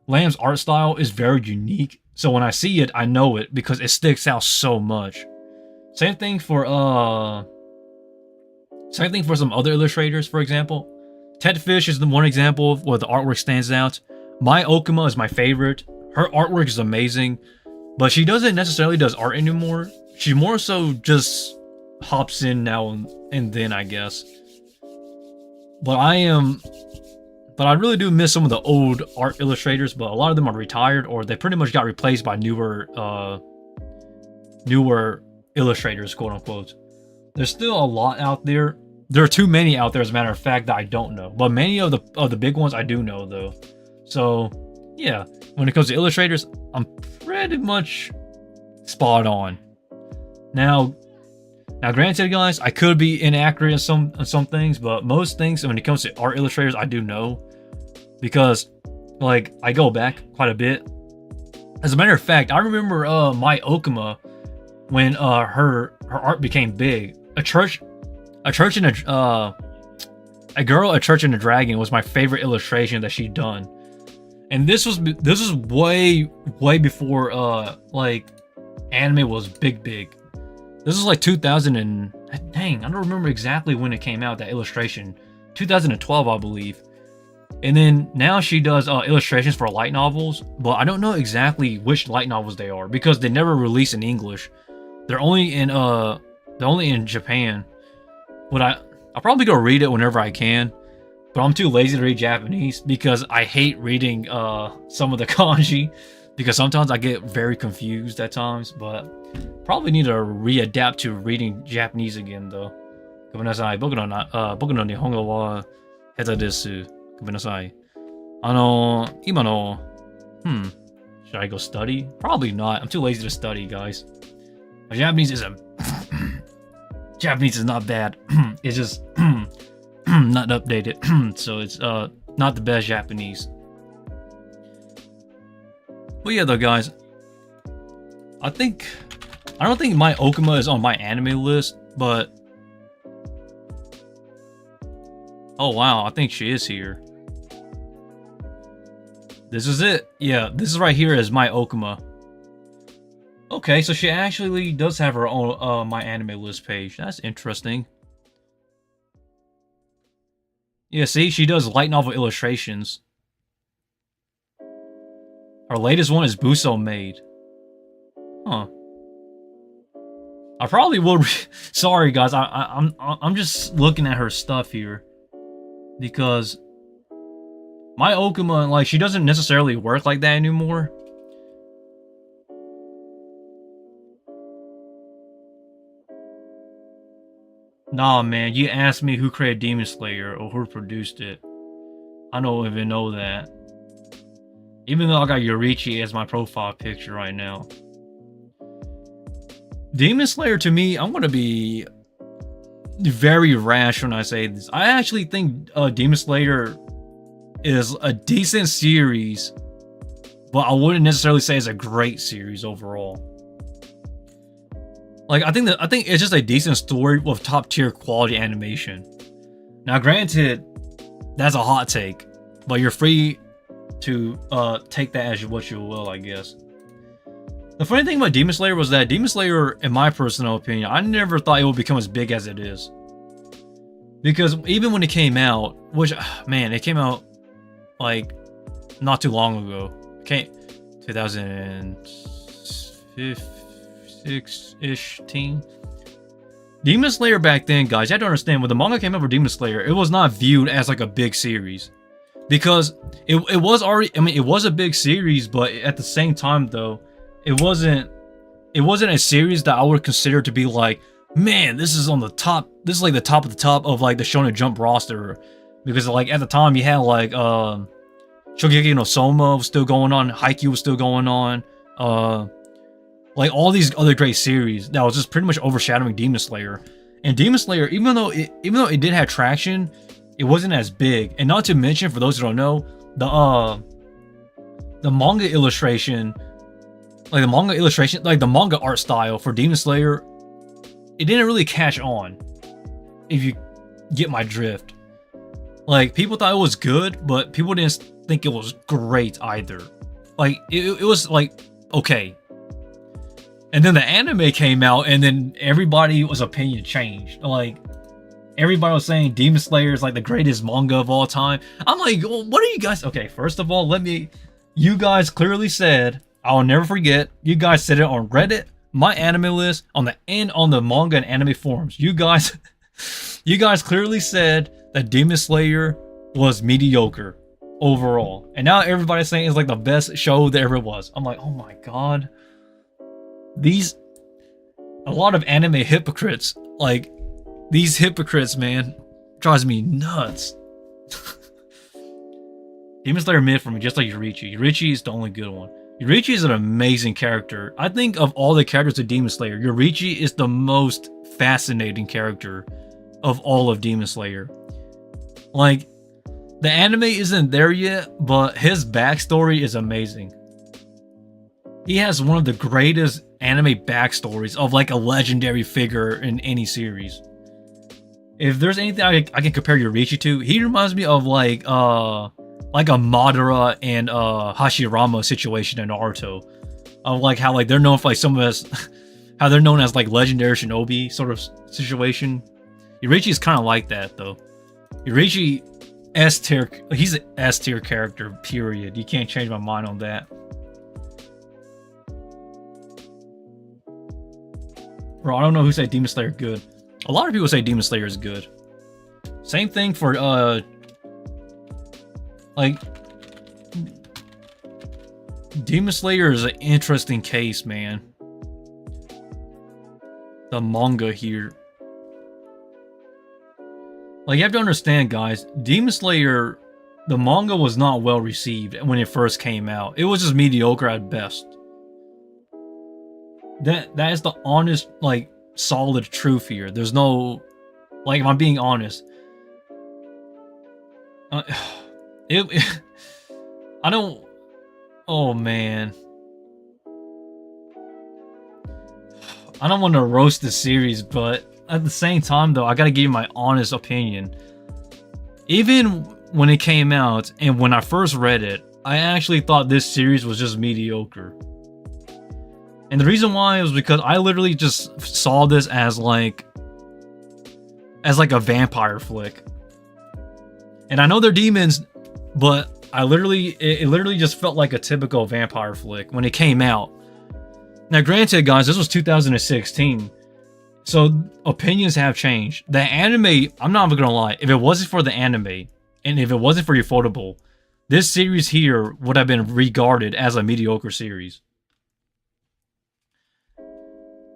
Lamb's art style is very unique, so when I see it, I know it because it sticks out so much. Same thing for some other illustrators, for example. Ted Fish is the one example where the artwork stands out. Mai Okuma is my favorite. Her artwork is amazing, but she doesn't necessarily does art anymore. She more so just hops in now and then, I guess. But I really do miss some of the old art illustrators, but a lot of them are retired or they pretty much got replaced by newer illustrators, quote unquote. There's still a lot out there. There are too many out there, as a matter of fact, that I don't know. But many of the big ones I do know, though. So, yeah, when it comes to illustrators, I'm pretty much spot on. Now, granted, guys, I could be inaccurate on some things, but most things when it comes to art illustrators, I do know, because like I go back quite a bit. As a matter of fact, I remember Mai Okuma when her art became big. A girl, a church and a dragon was my favorite illustration that she'd done, and this was way before like anime was big. This was like 2000 and dang, I don't remember exactly when it came out, that illustration. 2012, I believe. And then now she does illustrations for light novels, but I don't know exactly which light novels they are because they never release in English. They're only in Japan. But I'll probably go read it whenever I can. But I'm too lazy to read Japanese because I hate reading some of the kanji, because sometimes I get very confused at times. But probably need to readapt to reading Japanese again though. ごめんなさい。僕の日本語は下手です。ごめんなさい。今の should I go study? Probably not. I'm too lazy to study, guys. My Japanese isn't Japanese is not bad. It's just not updated. So it's not the best Japanese. But yeah though, guys, I don't think Mai Okuma is on my anime list, but oh wow, I think she is here. This is it. Yeah, this is right here as Mai Okuma. Okay, so she actually does have her own My Anime List page. That's interesting. Yeah, see, she does light novel illustrations. Her latest one is Buso Maid. Huh. I probably will. Sorry, guys. I'm just looking at her stuff here because Mai Okuma, like, she doesn't necessarily work like that anymore. Nah, man, you asked me who created Demon Slayer or who produced it. I don't even know that. Even though I got Yorichi as my profile picture right now. Demon Slayer, to me, I'm gonna be very rash when I say this. I actually think Demon Slayer is a decent series, but I wouldn't necessarily say it's a great series overall. Like, I think it's just a decent story with top tier quality animation. Now, granted, that's a hot take, but you're free to take that as what you will, I guess. The funny thing about Demon Slayer was that Demon Slayer, in my personal opinion, I never thought it would become as big as it is. Because even when it came out, which, man, it came out like not too long ago. Okay, 2006-ish teen. Demon Slayer back then, guys, you have to understand, when the manga came out for Demon Slayer, it was not viewed as like a big series. Because it was already, I mean, it was a big series, but at the same time though, it wasn't it wasn't a series that I would consider to be like, man, this is on the top. This is like the top of the top of like the Shonen Jump roster, because like at the time you had like Shokugeki no Soma was still going on, Haikyuu was still going on, like all these other great series that was just pretty much overshadowing Demon Slayer. And Demon Slayer, even though it did have traction, it wasn't as big. And not to mention, for those who don't know, the manga illustration, like the manga art style for Demon Slayer, it didn't really catch on, if you get my drift. Like, people thought it was good, but people didn't think it was great either. Like, it was like, okay. And then the anime came out, and then everybody's opinion changed. Like, everybody was saying Demon Slayer is like the greatest manga of all time. I'm like, well, what are you guys? Okay, first of all, you guys clearly said, I'll never forget, you guys said it on Reddit, my anime list, on the manga and anime forums. You guys clearly said that Demon Slayer was mediocre overall. And now everybody's saying it's like the best show there ever was. I'm like, oh my god. A lot of anime hypocrites, like, these hypocrites, man, drives me nuts. Demon Slayer mid for me, just like Yurichi. Yurichi is the only good one. Yurichi is an amazing character. I think of all the characters of Demon Slayer, Yurichi is the most fascinating character of all of Demon Slayer. Like, the anime isn't there yet, but his backstory is amazing. He has one of the greatest anime backstories of like a legendary figure in any series. If there's anything I can compare Yurichi to, he reminds me of like a Madara and Hashirama situation in Naruto. Of like how like they're known for like how they're known as like legendary shinobi sort of situation. Yurichi is kind of like that though. Yurichi S tier, he's an S tier character, period. You can't change my mind on that. Bro, I don't know who said Demon Slayer good. A lot of people say Demon Slayer is good. Same thing for like, Demon Slayer is an interesting case, man. The manga here. Like, you have to understand, guys, Demon Slayer, the manga was not well received when it first came out. It was just mediocre at best. That is the honest, like, solid truth here. There's no, like, if I'm being honest, I don't, oh man, I don't want to roast the series, but at the same time though, I gotta give you my honest opinion. Even when it came out and when I first read it, I actually thought this series was just mediocre. And the reason why was because I literally just saw this as like a vampire flick. And I know they're demons, but it literally just felt like a typical vampire flick when it came out. Now granted, guys, this was 2016. So opinions have changed. The anime, I'm not even gonna lie, if it wasn't for the anime, and if it wasn't for Ufotable, this series here would have been regarded as a mediocre series.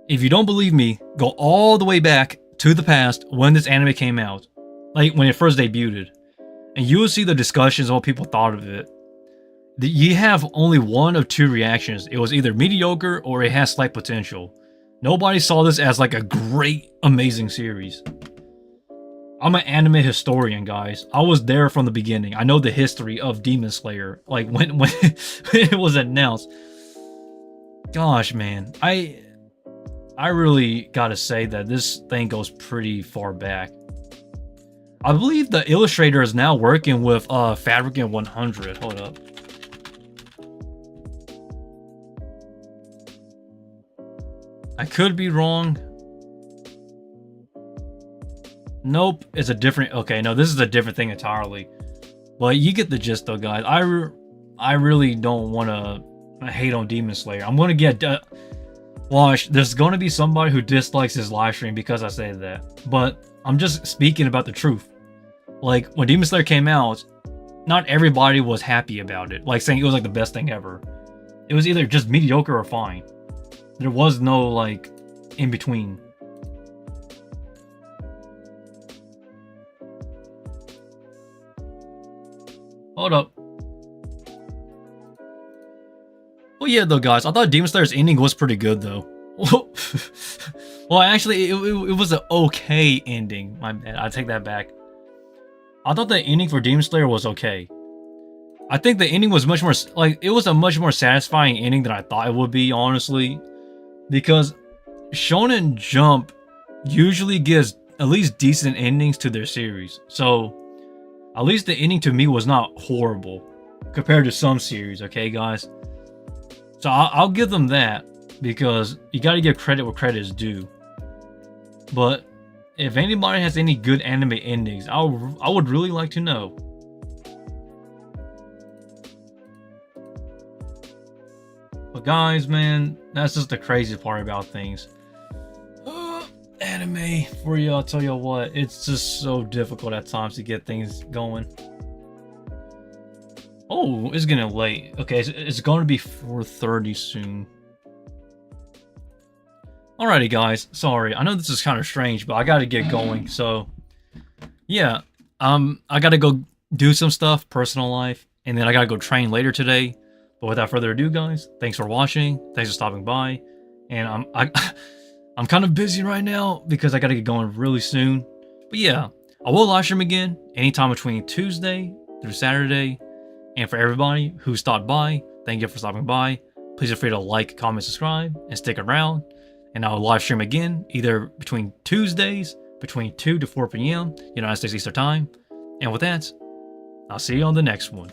If you don't believe me, go all the way back to the past when this anime came out, like when it first debuted, and you will see the discussions of what people thought of it. You have only one of two reactions. It was either mediocre or it has slight potential. Nobody saw this as like a great, amazing series. I'm an anime historian, guys. I was there from the beginning. I know the history of Demon Slayer, like when it was announced. Gosh, man, I really gotta say that this thing goes pretty far back. I believe the illustrator is now working with Fabricant 100. Hold up. I could be wrong. Nope, it's a different... Okay, no, this is a different thing entirely. But you get the gist though, guys. I really don't want to hate on Demon Slayer. I'm going to get... Watch, there's going to be somebody who dislikes this live stream because I say that. But I'm just speaking about the truth. Like, when Demon Slayer came out, not everybody was happy about it. Like, saying it was like the best thing ever. It was either just mediocre or fine. There was no like in between. Hold up. Well, yeah, though, guys, I thought Demon Slayer's ending was pretty good, though. Well, actually, it was an okay ending. My bad. I take that back. I thought the ending for Demon Slayer was okay. I think the ending was much more like it was a much more satisfying ending than I thought it would be, honestly, because Shonen Jump usually gives at least decent endings to their series. So, at least the ending to me was not horrible compared to some series. Okay, guys. So I'll give them that because you got to give credit where credit is due. But if anybody has any good anime endings, I would really like to know. But guys, man, that's just the crazy part about things. Anime, for you, I'll tell you what, it's just so difficult at times to get things going. Oh, it's getting late. Okay, it's going to be 4:30 soon. Alrighty, guys. Sorry, I know this is kind of strange, but I got to get going. So, yeah, I got to go do some stuff, personal life, and then I got to go train later today. But without further ado, guys, thanks for watching. Thanks for stopping by. And I'm kind of busy right now because I got to get going really soon. But yeah, I will live stream again anytime between Tuesday through Saturday. And for everybody who stopped by, thank you for stopping by. Please feel free to like, comment, subscribe, and stick around. And I'll live stream again either between Tuesdays, between 2 to 4 p.m. United States Eastern Time. And with that, I'll see you on the next one.